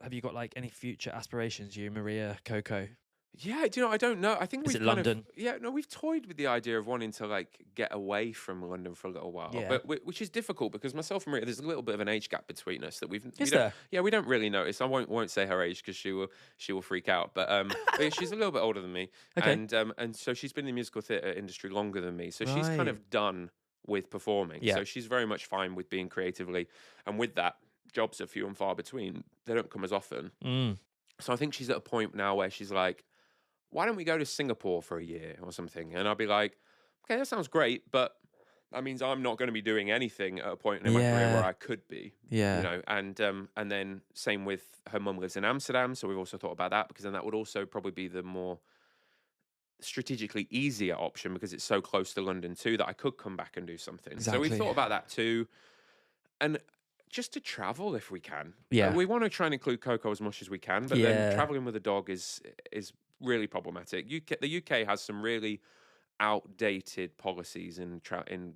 have you got like any future aspirations, you, Maria, Coco? Yeah, I don't know. I think we've London? We've toyed with the idea of wanting to like get away from London for a little while, but which is difficult because myself and Maria, there's a little bit of an age gap between us that we don't really notice. I won't say her age because she will freak out, but she's a little bit older than me, and so she's been in the musical theatre industry longer than me, so she's kind of done with performing. So she's very much fine with being creatively, and with that, jobs are few and far between. They don't come as often. So I think she's at a point now where she's like, why don't we go to Singapore for a year or something? And I'll be like, okay, that sounds great, but that means I'm not going to be doing anything at a point in my career where I could be. And then same with her mum lives in Amsterdam, so we've also thought about that because then that would also probably be the more strategically easier option because it's so close to London too that I could come back and do something. Exactly. So we thought about that too. And just to travel if we can. Yeah. We want to try and include Coco as much as we can, but then traveling with a dog is really problematic. The UK has some really outdated policies in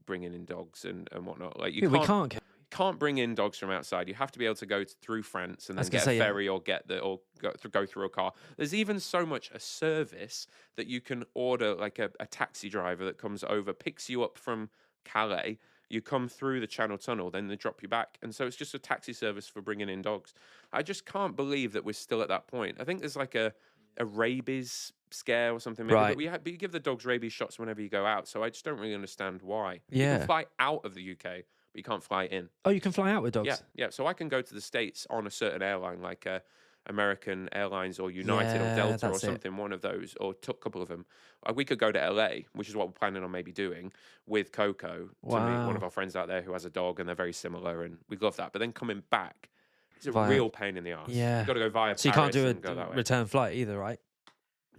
bringing in dogs and whatnot. Like we can't bring in dogs from outside. You have to be able to go through France and then get a ferry or go through a car. There's even so much a service that you can order, like a taxi driver that comes over, picks you up from Calais. You come through the Channel Tunnel, then they drop you back. And so it's just a taxi service for bringing in dogs. I just can't believe that we're still at that point. I think there's like a rabies scare or something, maybe, but you give the dogs rabies shots whenever you go out. So I just don't really understand why. You can fly out of the UK, but you can't fly in. Oh, you can fly out with dogs? Yeah. So I can go to the States on a certain airline, like American Airlines or United or Delta or something, one of those, or took a couple of them. We could go to LA, which is what we're planning on maybe doing with Coco to meet one of our friends out there who has a dog, and they're very similar, and we love that. But then coming back, it's a real pain in the arse. Yeah. You've got to go via Paris. So you can't do a return flight either, right?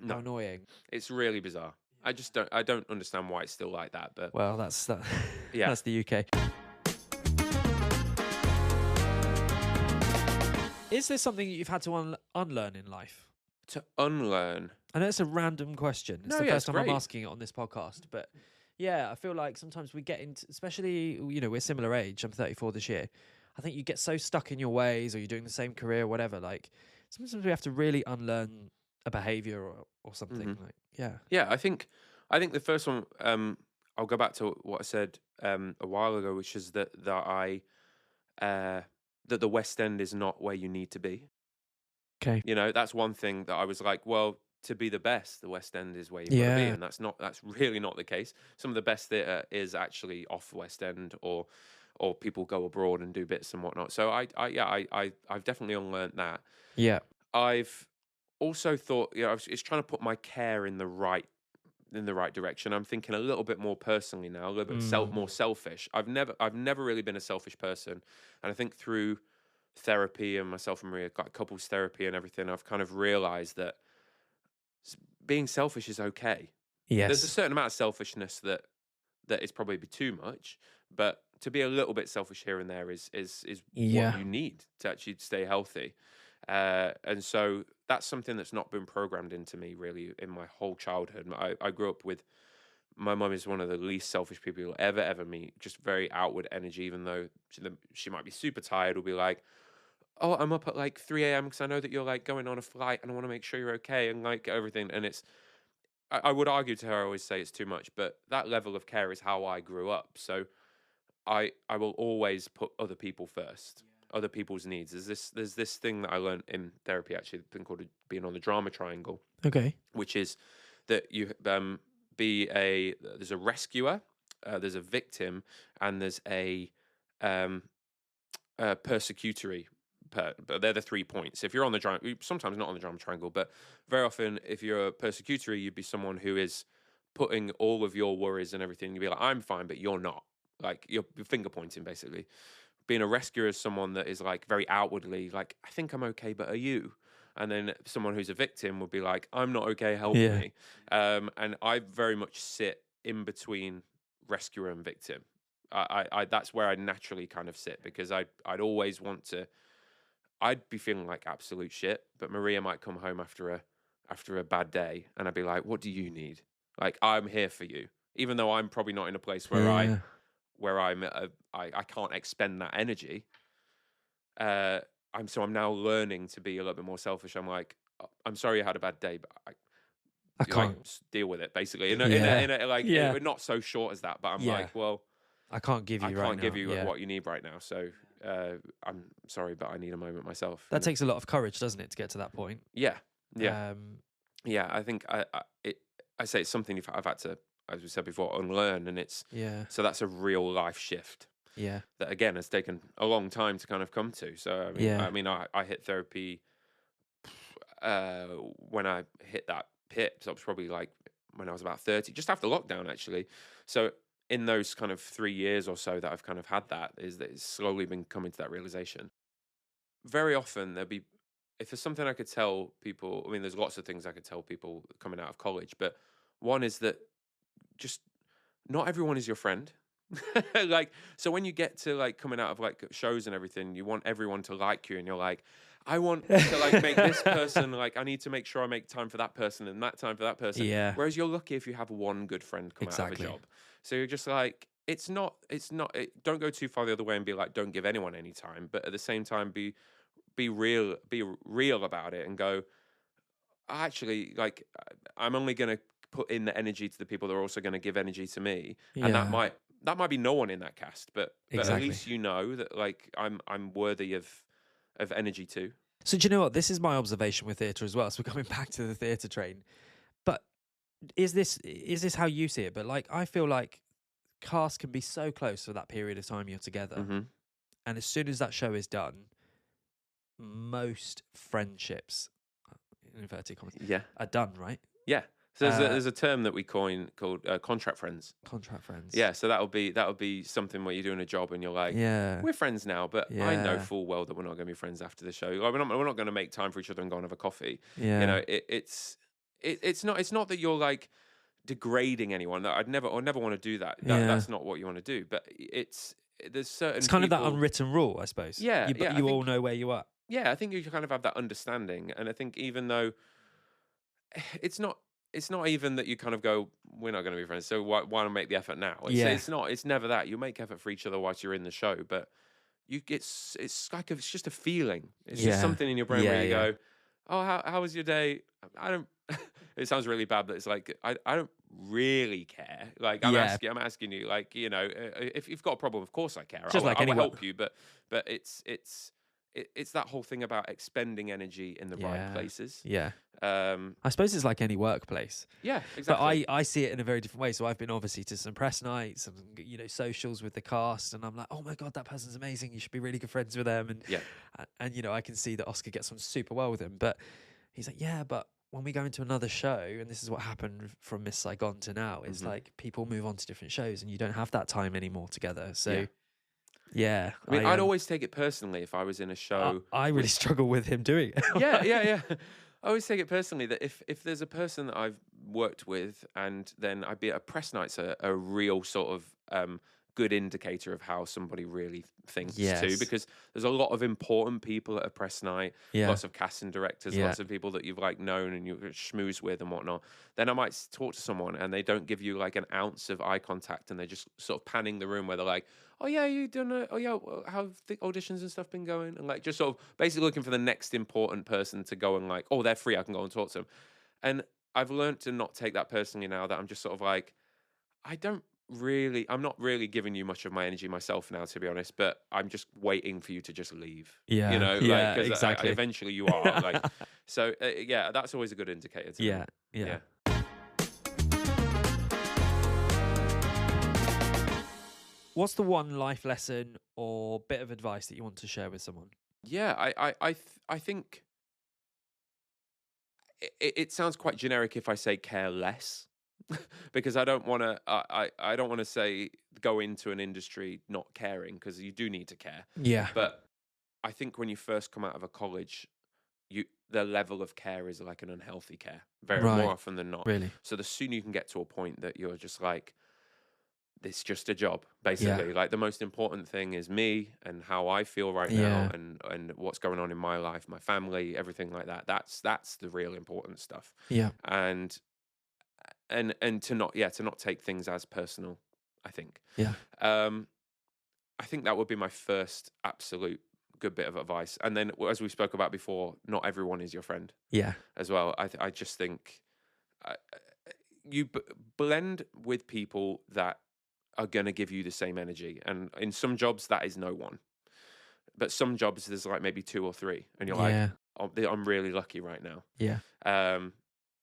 No. How annoying. It's really bizarre. I don't understand why it's still like that. But well, that's that's the UK. Is there something you've had to unlearn in life? To unlearn? I know it's a random question. It's the first time I'm asking it on this podcast, but yeah, I feel like sometimes we get into, especially, we're similar age. I'm 34 this year. I think you get so stuck in your ways, or you're doing the same career, or whatever. Like sometimes we have to really unlearn a behavior or something. Mm-hmm. Yeah. I think the first one. I'll go back to what I said a while ago, which is that I that the West End is not where you need to be. Okay. You know, that's one thing that I was like, well, to be the best, the West End is where you've got to be, Yeah. and that's really not the case. Some of the best theatre is actually off West End, or people go abroad and do bits and whatnot. So I've definitely unlearned that. Yeah. I've also thought, you know, it's trying to put my care in the right direction. I'm thinking a little bit more personally now, a little bit more selfish. I've never really been a selfish person, and I think through therapy and myself and Maria got couples therapy and everything, I've kind of realized that being selfish is okay. There's a Yes. certain amount of selfishness that is probably too much, but to be a little bit selfish here and there is Yeah. what you need to actually stay healthy. And so that's something that's not been programmed into me really in my whole childhood. I grew up with, my mum is one of the least selfish people you'll ever meet. Just very outward energy, even though she might be super tired, will be like, oh, I'm up at like 3 a.m. because I know that you're like going on a flight and I want to make sure you're okay and like everything. And I would argue to her, I always say it's too much, but that level of care is how I grew up. So I will always put other people first, other people's needs. There's this thing that I learned in therapy, actually, a thing called being on the drama triangle, Okay. which is that you there's a rescuer, there's a victim, and there's a persecutory. But they're the 3 points. If you're on the drama, sometimes not on the drama triangle, but very often, if you're a persecutory, you'd be someone who is putting all of your worries and everything. You'd be like, I'm fine, but you're not. Like you're finger pointing, basically. Being a rescuer is someone that is like very outwardly like, I think I'm okay, but are you? And then someone who's a victim would be like, I'm not okay, help Yeah. me. And I very much sit in between rescuer and victim. I that's where I naturally kind of sit, because I'd always want to. I'd be feeling like absolute shit, but Maria might come home after a bad day, and I'd be like, "What do you need? Like, I'm here for you." Even though I'm probably not in a place where Yeah. I can't expend that energy. I'm now learning to be a little bit more selfish. I'm like, "Oh, I'm sorry you had a bad day, but I like can't. deal with it, basically. Yeah. In a like Yeah. not so short as that, but I'm Yeah. like, well, I can't give I you right can't give now. you Yeah. what you need right now. So I'm sorry, but I need a moment myself. That takes a lot of courage, doesn't it, to get to that point? Yeah, yeah. Um, Yeah, I think I say it's something I've had to, as we said before, unlearn, and yeah. so that's a real life shift Yeah. that again has taken a long time to kind of come to. So Yeah. I hit therapy when I hit that pit. So it was probably like when I was about 30, just after lockdown actually. So in those kind of 3 years or so that I've kind of had that, is that it's slowly been coming to that realization. Very often there'll be, if there's something I could tell people, I mean, there's lots of things I could tell people coming out of college, but one is that just not everyone is your friend. Like, so when you get to like coming out of like shows and everything, you want everyone to like you, and you're like, I want to like make this person, like, I need to make sure I make time for that person and that time for that person. Yeah. Whereas you're lucky if you have one good friend come out of a Exactly. job. So you're just like, don't go too far the other way and be like, don't give anyone any time. But at the same time, be real about it and go, actually, like, I'm only going to put in the energy to the people that are also going to give energy to me. And Yeah. that might be no one in that cast, but at Exactly. least you know that like I'm worthy of energy too. So do you know what? This is my observation with theatre as well. So we're coming back to the theatre train. But is this how you see it? But like, I feel like cast can be so close for that period of time you're together, Mm-hmm. and as soon as that show is done, most friendships, in inverted commas, Yeah. are done. Right? Yeah. So there's a term that we coin called contract friends. Contract friends. Yeah. So that'll be something where you're doing a job and you're like, Yeah. we're friends now, but I know Yeah. full well that we're not going to be friends after the show. Like, we're not going to make time for each other and go and have a coffee. Yeah. You know, it's not that you're like degrading anyone. I never want to do that. Yeah. That's not what you want to do. But there's certain. It's kind of that people- unwritten rule, I suppose. Yeah, But yeah, I you all think- know where you are. Yeah, I think you kind of have that understanding, and I think even though it's not even that you kind of go, we're not going to be friends, so why not make the effort now? Yeah. It's never that. You make effort for each other whilst you're in the show, but it's like it's just a feeling. It's Yeah. just something in your brain Yeah, where you yeah. go, oh, how was your day? I don't. It sounds really bad, but it's like I don't really care. Like I'm Yeah. asking you, like, you know, if you've got a problem, of course I care. Just like I will anyone. help you, but it's it's that whole thing about expending energy in the right places. Yeah. Um, I suppose it's like any workplace. yeah, But exactly. I see it in a very different way. So I've been obviously to some press nights and, you know, socials with the cast, and I'm like, oh my God, that person's amazing. You should be really good friends with them. And you know, I can see that Oscar gets on super well with him. But he's like, yeah, but when we go into another show, and this is what happened from Miss Saigon to now, is like people move on to different shows and you don't have that time anymore together. So yeah, I mean, I'd always take it personally if I was in a show. I really struggle with him doing it. Yeah. I always take it personally that if there's a person that I've worked with, and then I'd be at a press night's a real sort of good indicator of how somebody really thinks too, Yes. because there's a lot of important people at a press night, Yeah. lots of casting directors, Yeah. lots of people that you've like known and you schmooze with and whatnot. Then I might talk to someone and they don't give you like an ounce of eye contact, and they're just sort of panning the room where they're like, oh yeah, you done it? Oh yeah, how have the auditions and stuff been going? And like just sort of basically looking for the next important person to go and like, oh, they're free, I can go and talk to them. And I've learned to not take that personally now, that I'm just sort of like, I'm not really giving you much of my energy myself now, to be honest, but I'm just waiting for you to just leave. Yeah. You know, Yeah, like, 'cause exactly. eventually you are like, so yeah, that's always a good indicator to me. Yeah. What's the one life lesson or bit of advice that you want to share with someone? Yeah, I think it sounds quite generic if I say care less, because I don't want to. I don't want to say go into an industry not caring, because you do need to care. Yeah. But I think when you first come out of a college, the level of care is like an unhealthy care, Right. more often than not. Really? So the sooner you can get to a point that you're just like, it's just a job, basically. Like the most important thing is me and how I feel right now, and what's going on in my life, my family, everything like that. That's the real important stuff. Yeah. And to not take things as personal, I think. Yeah. I think that would be my first absolute good bit of advice. And then, as we spoke about before, not everyone is your friend. Yeah. As well. I just think you blend with people that are going to give you the same energy. And in some jobs, that is no one. But some jobs, there's like maybe 2 or 3. And you're like, oh, I'm really lucky right now. Yeah.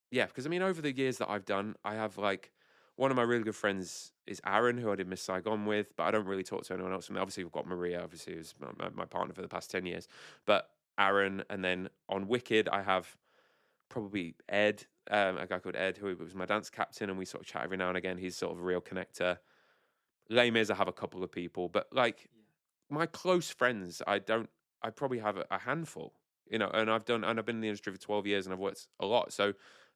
Yeah, because I mean, over the years that I've done, I have like, one of my really good friends is Aaron, who I did Miss Saigon with, but I don't really talk to anyone else. I mean, obviously, we've got Maria, obviously, who's my partner for the past 10 years. But Aaron, and then on Wicked, I have probably Ed, a guy called Ed, who was my dance captain, and we sort of chat every now and again. He's sort of a real connector. Les Mis, I have a couple of people, but like my close friends, I probably have a handful, you know, and I've been in the industry for 12 years and I've worked a lot. So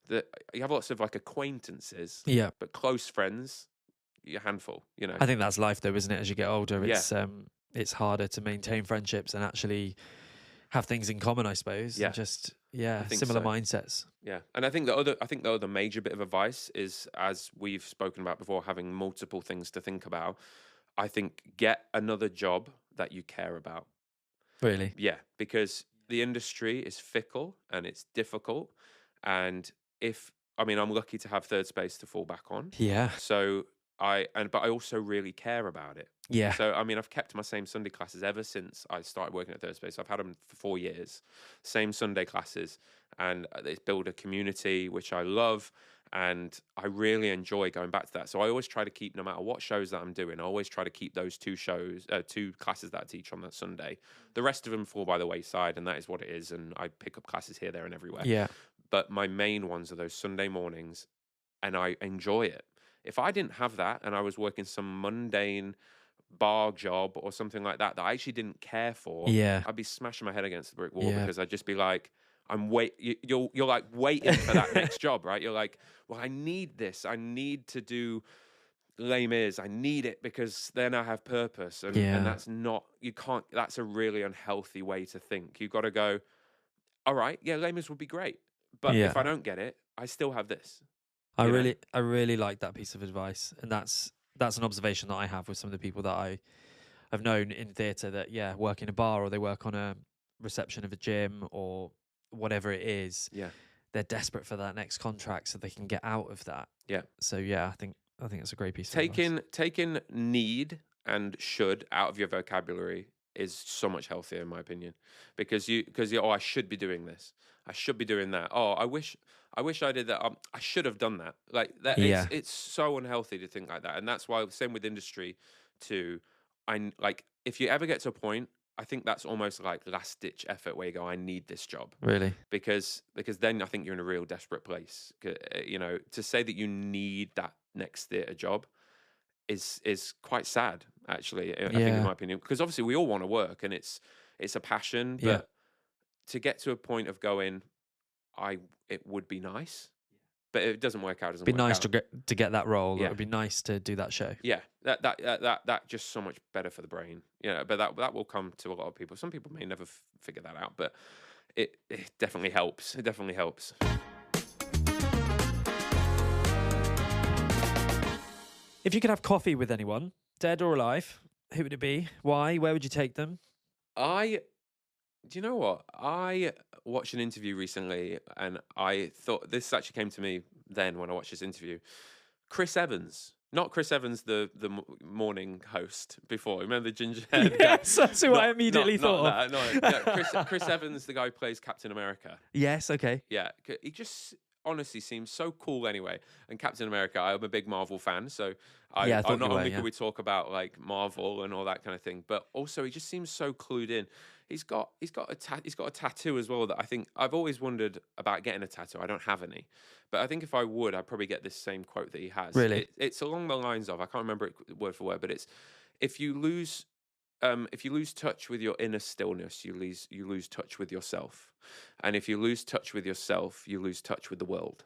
you have lots of like acquaintances, but close friends, a handful, you know. I think that's life though, isn't it? As you get older, it's harder to maintain friendships and actually have things in common, I suppose. Yeah. And just similar mindsets. Yeah. And I think the other major bit of advice is, as we've spoken about before, having multiple things to think about. I think get another job that you care about. Really? Yeah, because the industry is fickle and it's difficult. And I'm lucky to have Third Space to fall back on. Yeah. So but I also really care about it. Yeah. So, I mean, I've kept my same Sunday classes ever since I started working at Third Space. I've had them for 4 years, same Sunday classes, and it's built a community, which I love, and I really enjoy going back to that. So I always try to keep, no matter what shows that I'm doing, I always try to keep those 2 classes that I teach on that Sunday. The rest of them fall by the wayside, and that is what it is, and I pick up classes here, there, and everywhere. Yeah. But my main ones are those Sunday mornings, and I enjoy it. If I didn't have that and I was working some mundane bar job or something like that I actually didn't care for, I'd be smashing my head against the brick wall, because I'd just be like, you're like waiting for that next job, right? You're like, well, I need this. I need to do Les Mis. I need it because then I have purpose. And that's not, you can't, that's a really unhealthy way to think. You've got to go, all right, Les Mis would be great. But if I don't get it, I still have this. I really like that piece of advice, and that's an observation that I have with some of the people that I've known in theatre that work in a bar, or they work on a reception of a gym or whatever it is. Yeah, they're desperate for that next contract so they can get out of that. Yeah. So I think that's a great piece of advice. Taking need and should out of your vocabulary is so much healthier in my opinion, because oh, I should be doing this, I should be doing that. Oh, I wish I did that. I should have done that. Like that, Yeah. it's so unhealthy to think like that, and that's why same with industry too. Like if you ever get to a point, I think that's almost like last ditch effort where you go, I need this job. Really? Because then I think you're in a real desperate place. You know, to say that you need that next theatre job is quite sad, actually. I think, in my opinion, because obviously we all want to work and it's a passion, but to get to a point of going, it would be nice, but it doesn't work out. Doesn't Be work nice out. to get that role. Yeah. It would be nice to do that show. Yeah, that just so much better for the brain. Yeah, but that will come to a lot of people. Some people may never figure that out, but it definitely helps. It definitely helps. If you could have coffee with anyone, dead or alive, who would it be? Why? Where would you take them? Do you know what? I watched an interview recently, and I thought this actually came to me then when I watched this interview. Chris Evans, not Chris Evans, the morning host before. Remember the ginger haired Yes, that's who I immediately thought of. No, Chris Evans, the guy who plays Captain America. Yes, okay. Yeah, he just honestly seems so cool anyway. And Captain America, I'm a big Marvel fan, so I not only could we talk about like Marvel and all that kind of thing, but also he just seems so clued in. He's got a tattoo as well that I think I've always wondered about getting a tattoo. I don't have any, but I think if I would, I'd probably get this same quote that he has. Really? It's along the lines of, I can't remember it word for word, but it's if you lose touch with your inner stillness, you lose touch with yourself, and if you lose touch with yourself, you lose touch with the world.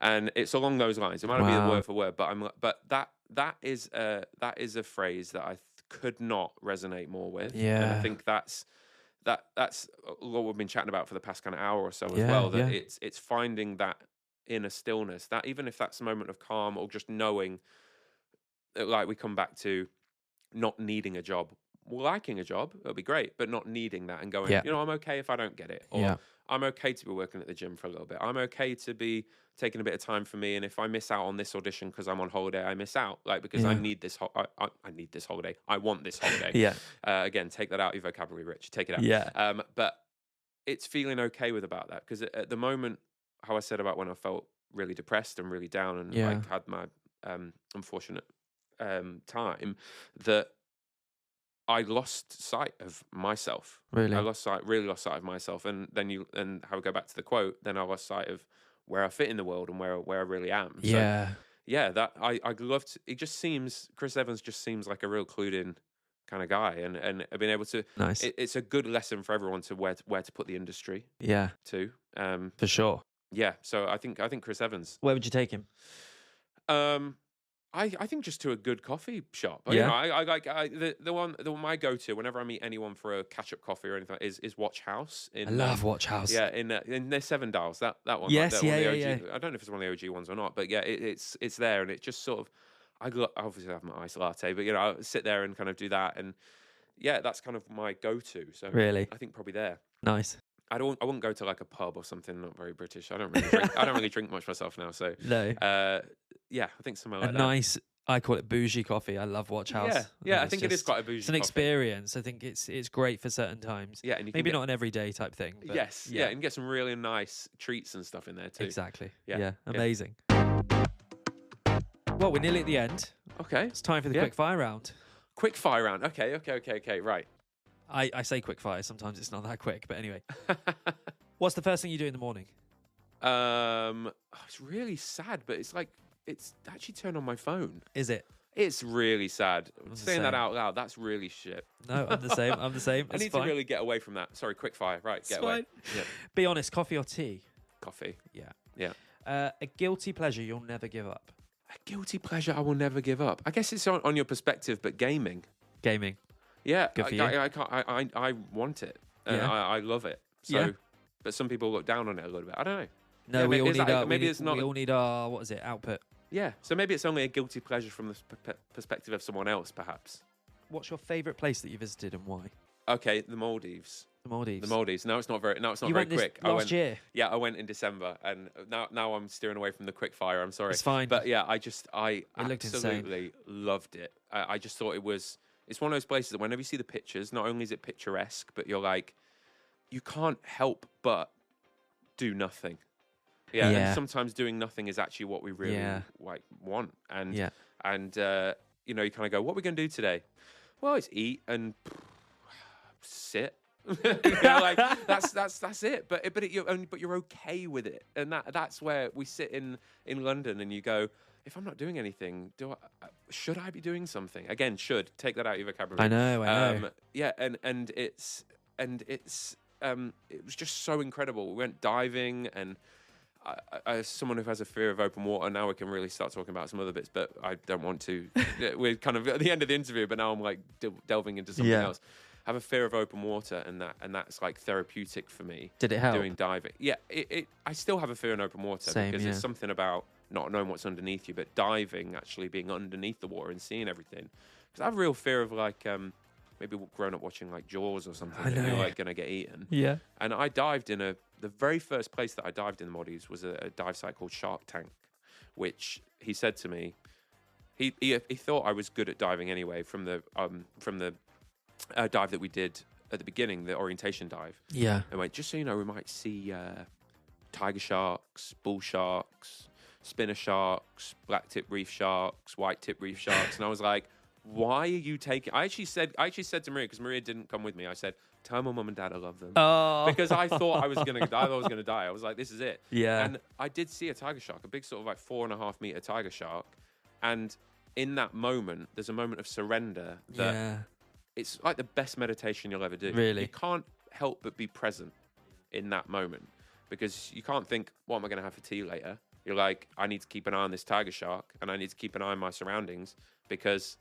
And it's along those lines. It might not be the word for word, but that is a phrase that I could not resonate more with. Yeah, and I think that's what we've been chatting about for the past kind of hour or so as well. That it's finding that inner stillness. That even if that's a moment of calm or just knowing, like we come back to not needing a job, liking a job, it'll be great, but not needing that and going, you know, I'm okay if I don't get it, or I'm okay to be working at the gym for a little bit. I'm okay to be taking a bit of time for me, and if I miss out on this audition because I'm on holiday, I miss out, like because I need this. I need this holiday. I want this holiday. Again, take that out of your vocabulary, Rich. Take it out. But it's feeling okay with about that, because at the moment, how I said about when I felt really depressed and really down and like had my unfortunate time, that I lost sight of myself. Really? I really lost sight of myself. And then how we go back to the quote, then I lost sight of where I fit in the world and where I really am. So, that I loved. Chris Evans just seems like a real clued in kind of guy, and I've been able to. Nice. It's a good lesson for everyone to where to put the industry. Too. For sure. Yeah. So I think Chris Evans. Where would you take him? I think just to a good coffee shop. You know, I like the one my go to whenever I meet anyone for a catch up coffee or anything is Watch House. I love Watch House. Yeah, in their Seven Dials. That one. Yes, like I don't know if it's one of the OG ones or not, but yeah, it's there, and it just sort of. Obviously have my iced latte, but you know, I sit there and kind of do that, and yeah, that's kind of my go to. So really, I think probably there. Nice. I wouldn't go to like a pub or something. Not very British. I don't really drink. I don't really drink much myself now. So no. Yeah, I think somewhere like a that. Nice. I call it bougie coffee. I love Watch House. Yeah. I think it is quite a bougie. It's an coffee. experience. I think it's great for certain times. Yeah, and you maybe not an everyday type thing. But yes. Yeah, and get some really nice treats and stuff in there too. Exactly. Yeah. Amazing. Well, we're nearly at the end. Okay. It's time for the quick fire round. Quick fire round. Okay. Right. I say quick fire. Sometimes it's not that quick, but anyway. What's the first thing you do in the morning? It's really sad, but it's actually turned on my phone. Is it? It's really sad. Saying that out loud, that's really shit. No, I'm the same. I need to really get away from that. Sorry, quick fire. Right, get away. Yeah. Be honest, coffee or tea? Coffee. Yeah. A guilty pleasure you'll never give up? A guilty pleasure I will never give up. I guess it's on your perspective, but gaming. Gaming. Yeah. Good for you. I want it. I love it. So, but some people look down on it a little bit. I don't know. No, we all need our what is it, output. Yeah, so maybe it's only a guilty pleasure from the perspective of someone else, perhaps. What's your favourite place that you visited and why? Okay, the Maldives. The Maldives. The Maldives. No, it's not very. No, it's not you very went quick. Last year. Yeah, I went in December, and now I'm steering away from the quick fire. I'm sorry. It's fine. But yeah, I absolutely loved it. I just thought it was It's one of those places that whenever you see the pictures, not only is it picturesque, but you're like, you can't help but do nothing. Yeah, and sometimes doing nothing is actually what we really like want. And you know, you kind of go, what are we going to do today? Well, it's eat and sit. You know, like that's it. But you're okay with it, and that's where we sit in London, and you go, if I'm not doing anything, should I be doing something? Again, should take that out of your vocabulary. I know. Yeah, and it was just so incredible. We went diving, and as someone who has a fear of open water, now we can really start talking about some other bits, but I don't want to. We're kind of at the end of the interview, but now I'm like delving into something else. I have a fear of open water, and that's like therapeutic for me. Did it help? Doing diving? Yeah, I still have a fear in open water because it's something about not knowing what's underneath you, but diving, actually being underneath the water and seeing everything. Because I have a real fear of like maybe grown up watching like Jaws or something, and you're like gonna get eaten. Yeah. And I dived in the very first place that I dived in the Maldives was a dive site called Shark Tank, which he said to me, he thought I was good at diving anyway from the dive that we did at the beginning, the orientation dive. Yeah. And went, just so you know, we might see tiger sharks, bull sharks, spinner sharks, black tip reef sharks, white tip reef sharks. And I was like, why are you taking... I actually said to Maria, because Maria didn't come with me, I said, tell my mum and dad I love them. Oh. Because I thought I was going to die. I was like, this is it. Yeah. And I did see a tiger shark, a big sort of like 4.5 meter tiger shark. And in that moment, there's a moment of surrender that it's like the best meditation you'll ever do. Really? You can't help but be present in that moment, because you can't think, what am I going to have for tea later? You're like, I need to keep an eye on this tiger shark, and I need to keep an eye on my surroundings, because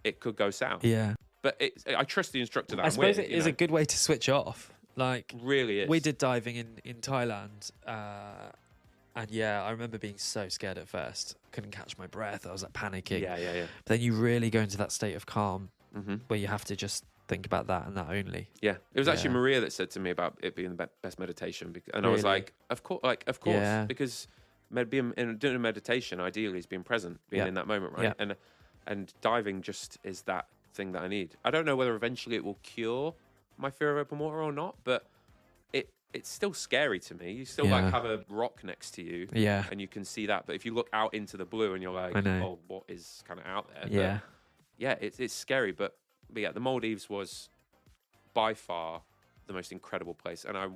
it could go south. Yeah. But I trust the instructor that I I'm suppose with, it is a good way to switch off. Like, really is. We did diving in Thailand, and I remember being so scared at first. Couldn't catch my breath. I was like panicking. Yeah. But then you really go into that state of calm where you have to just think about that and that only. Yeah, it was actually Maria that said to me about it being the best meditation, and I was like, of course, because doing a meditation ideally is being present, being in that moment, right? Yeah. And diving just is that thing that I need. I don't know whether eventually it will cure my fear of open water or not, but it's still scary to me. You still like have a rock next to you, and you can see that. But if you look out into the blue and you're like, oh, what is kind of out there? It's scary. But the Maldives was by far the most incredible place, and I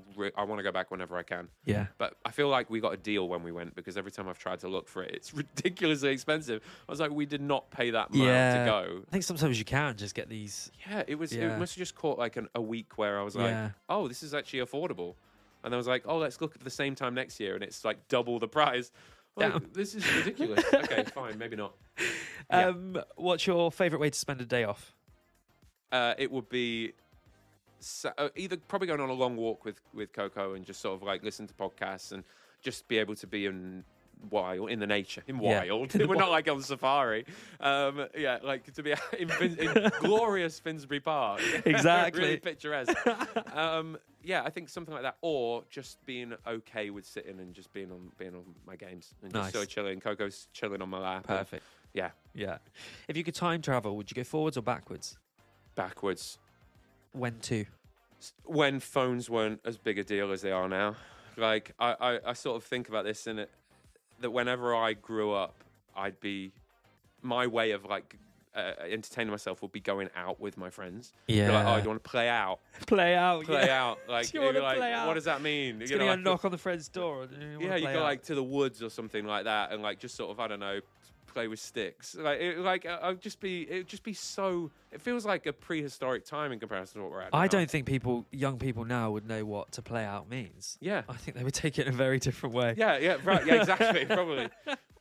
want to go back whenever I can. Yeah. But I feel like we got a deal when we went, because every time I've tried to look for it, it's ridiculously expensive. I was like, we did not pay that amount to go. I think sometimes you can just get these. Yeah, it must have just caught like a week where I was like, oh, this is actually affordable. And I was like, oh, let's look at the same time next year, and it's like double the price. Like, this is ridiculous. Okay, fine, maybe not. What's your favourite way to spend a day off? It would be either probably going on a long walk with Coco and just sort of like listen to podcasts and just be able to be in the nature. We're not like on safari. Like to be in glorious Finsbury Park. Exactly. Really picturesque. I think something like that, or just being okay with sitting and just being on my games and just sort of chilling. Coco's chilling on my lap. Perfect. Yeah. If you could time travel, would you go forwards or backwards? Backwards. When to? When phones weren't as big a deal as they are now. Like, I sort of think about this, and that whenever I grew up, my way of like entertaining myself would be going out with my friends. Yeah. Like, oh, do you want to play out? Play out. Like, do you want to like, play out? What does that mean? It's gonna knock on the friend's door. You go like to the woods or something like that, and like just sort of, I don't know, play with sticks. It would just be so. It feels like a prehistoric time in comparison to what we're at now. I don't think young people now would know what to play out means. Yeah, I think they would take it in a very different way. Yeah, right. Yeah, exactly, probably.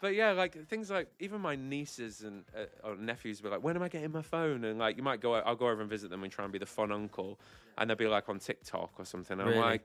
But yeah, like things like even my nieces and or nephews will be like, when am I getting my phone? And like I'll go over and visit them and try and be the fun uncle, and they'll be like on TikTok or something. And I'm like,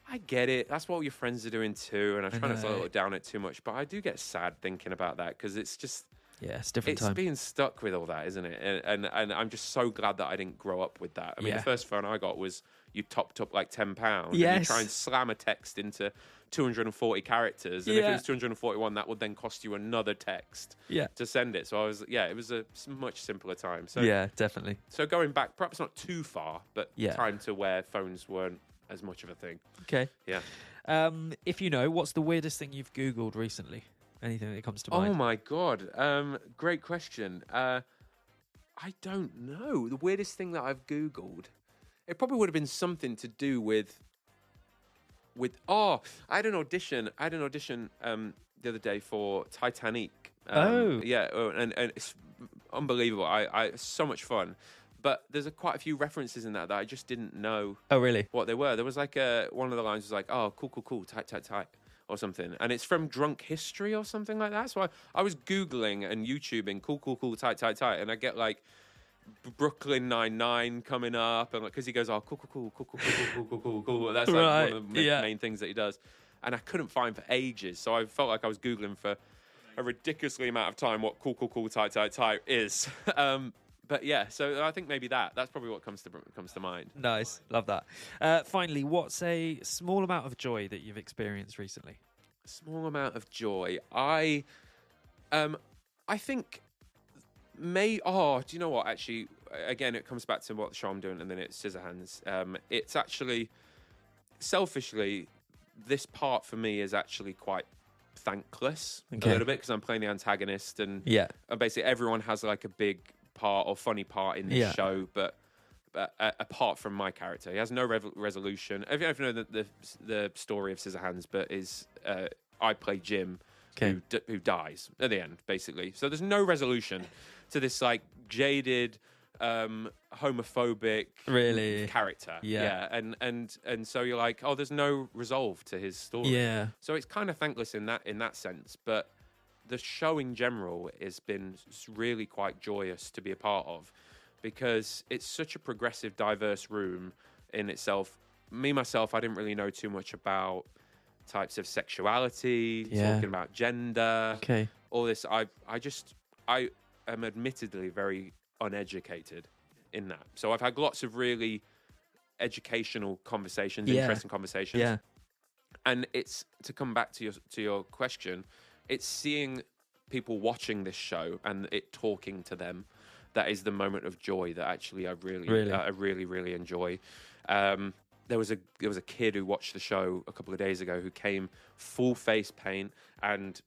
I get it. That's what all your friends are doing too. And I try not to look down it too much, but I do get sad thinking about that, because it's just Yeah, it's a different It's time. being stuck with all that, isn't it? And I'm just so glad that I didn't grow up with that. I mean, Yeah. the first phone I got was you topped up like £10, and Yes. you try and slam a text into 240 characters, and if it Yeah. was 241, that would then cost you another text Yeah. to send it. So it was a much simpler time. So Yeah, definitely. So going back, perhaps not too far, but Yeah. time to where phones weren't as much of a thing. Okay. Yeah. If you know, what's the weirdest thing you've Googled recently? Anything that comes to Oh mind? my God. Great question. I don't know. The weirdest thing that I've Googled, it probably would have been something to do with I had an audition the other day for Titanic. Yeah, and it's unbelievable. It's so much fun. But there's quite a few references in that I just didn't know Oh, really? what they were. There was like one of the lines was like, "Oh, cool, tight, or something, and it's from Drunk History or something like that. So I was Googling and YouTubing cool, tight, and I get like Brooklyn Nine-Nine coming up, and because he goes, "Oh, cool." That's like Right, one of the main things that he does, and I couldn't find for ages. So I felt like I was Googling for a ridiculously amount of time what cool, tight is. But yeah, so I think maybe that's probably what comes to mind. Nice. Love that. Finally, what's a small amount of joy that you've experienced recently? Small amount of joy. I think do you know what? Actually, again, it comes back to what show I'm doing, and then it's Scissorhands. It's actually, selfishly, this part for me is actually quite thankless a little bit because I'm playing the antagonist, and basically everyone has like a big part or funny part in this show, but apart from my character, he has no resolution. I don't know the story of Scissorhands, but I play Jim, who dies at the end, basically. So there's no resolution to this like jaded, homophobic character. And so you're like, oh, there's no resolve to his story. Yeah. So it's kind of thankless in that sense, but the show in general has been really quite joyous to be a part of because it's such a progressive, diverse room in itself. Myself, I didn't really know too much about types of sexuality, talking about gender, all this. I am admittedly very uneducated in that. So I've had lots of really educational conversations, interesting conversations. Yeah. And it's, to come back to your question, it's seeing people watching this show and it talking to them. That is the moment of joy that actually I really enjoy. There was a kid who watched the show a couple of days ago who came full face paint and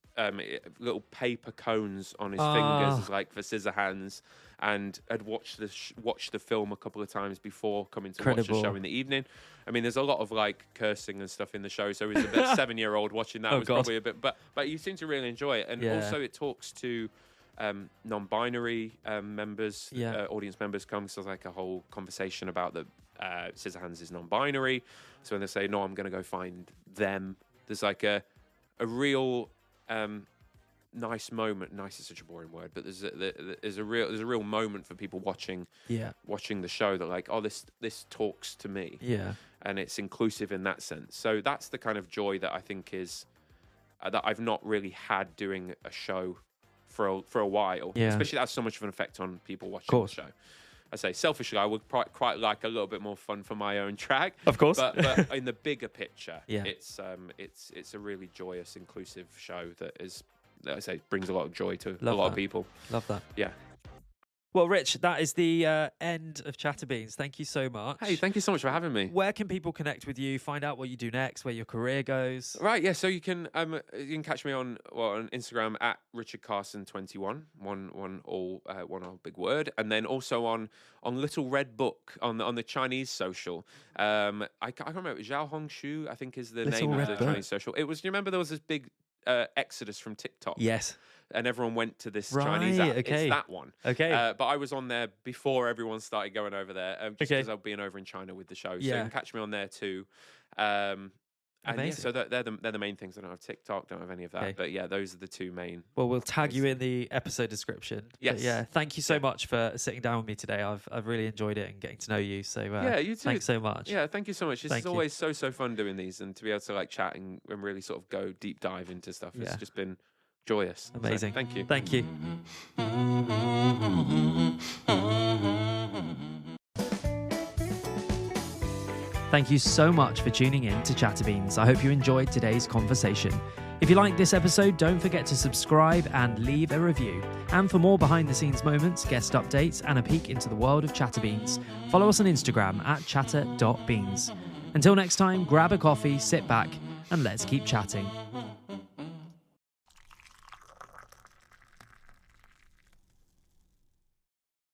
little paper cones on his fingers, like for Scissorhands, and had watched the film a couple of times before coming to watch the show in the evening. I mean, there's a lot of like cursing and stuff in the show, so he's a 7-year-old watching that probably a bit, but you seem to really enjoy it, and also it talks to non-binary members, audience members come, so there's like a whole conversation about the Scissorhands is non-binary. So when they say, no, I'm going to go find them, there's like a real nice moment. Nice is such a boring word, but there's a real moment for people watching the show that like, oh, this talks to me. Yeah. And it's inclusive in that sense. So that's the kind of joy that I think is that I've not really had doing a show for a while. Yeah. Especially that has so much of an effect on people watching the show. I say selfishly, I would quite like a little bit more fun for my own track, of course. But in the bigger picture, it's a really joyous, inclusive show that is, I say, brings a lot of joy to a lot of people. Love that. Yeah. Well, Rich, that is the end of ChatterBeans. Thank you so much. Hey, thank you so much for having me. Where can people connect with you, find out what you do next, where your career goes? Right, yeah. So you can catch me on Instagram at Richard Carson 21, one all big word, and then also on Little Red Book on the Chinese social. I can't remember, Zhao Hongshu, I think is the name of the Chinese social. It was. Do you remember there was this big exodus from TikTok? Yes. And everyone went to this Chinese app. Okay. It's that one. Okay. But I was on there before everyone started going over there, just because I've been over in China with the show. So you can catch me on there too. And so they're the main things. I don't have TikTok, don't have any of that. Okay. But yeah, those are the two main. Well, we'll tag you in the episode description. Yes. But yeah. Thank you so much for sitting down with me today. I've really enjoyed it and getting to know you. So you too. Thanks so much. Yeah, thank you so much. This is always so fun doing these, and to be able to like chat and really sort of go deep dive into stuff. It's just been joyous. Amazing. So, thank you. Thank you. Thank you so much for tuning in to ChatterBeans. I hope you enjoyed today's conversation. If you liked this episode, don't forget to subscribe and leave a review. And for more behind-the-scenes moments, guest updates, and a peek into the world of ChatterBeans, follow us on Instagram at chatter.beans. Until next time, grab a coffee, sit back, and let's keep chatting.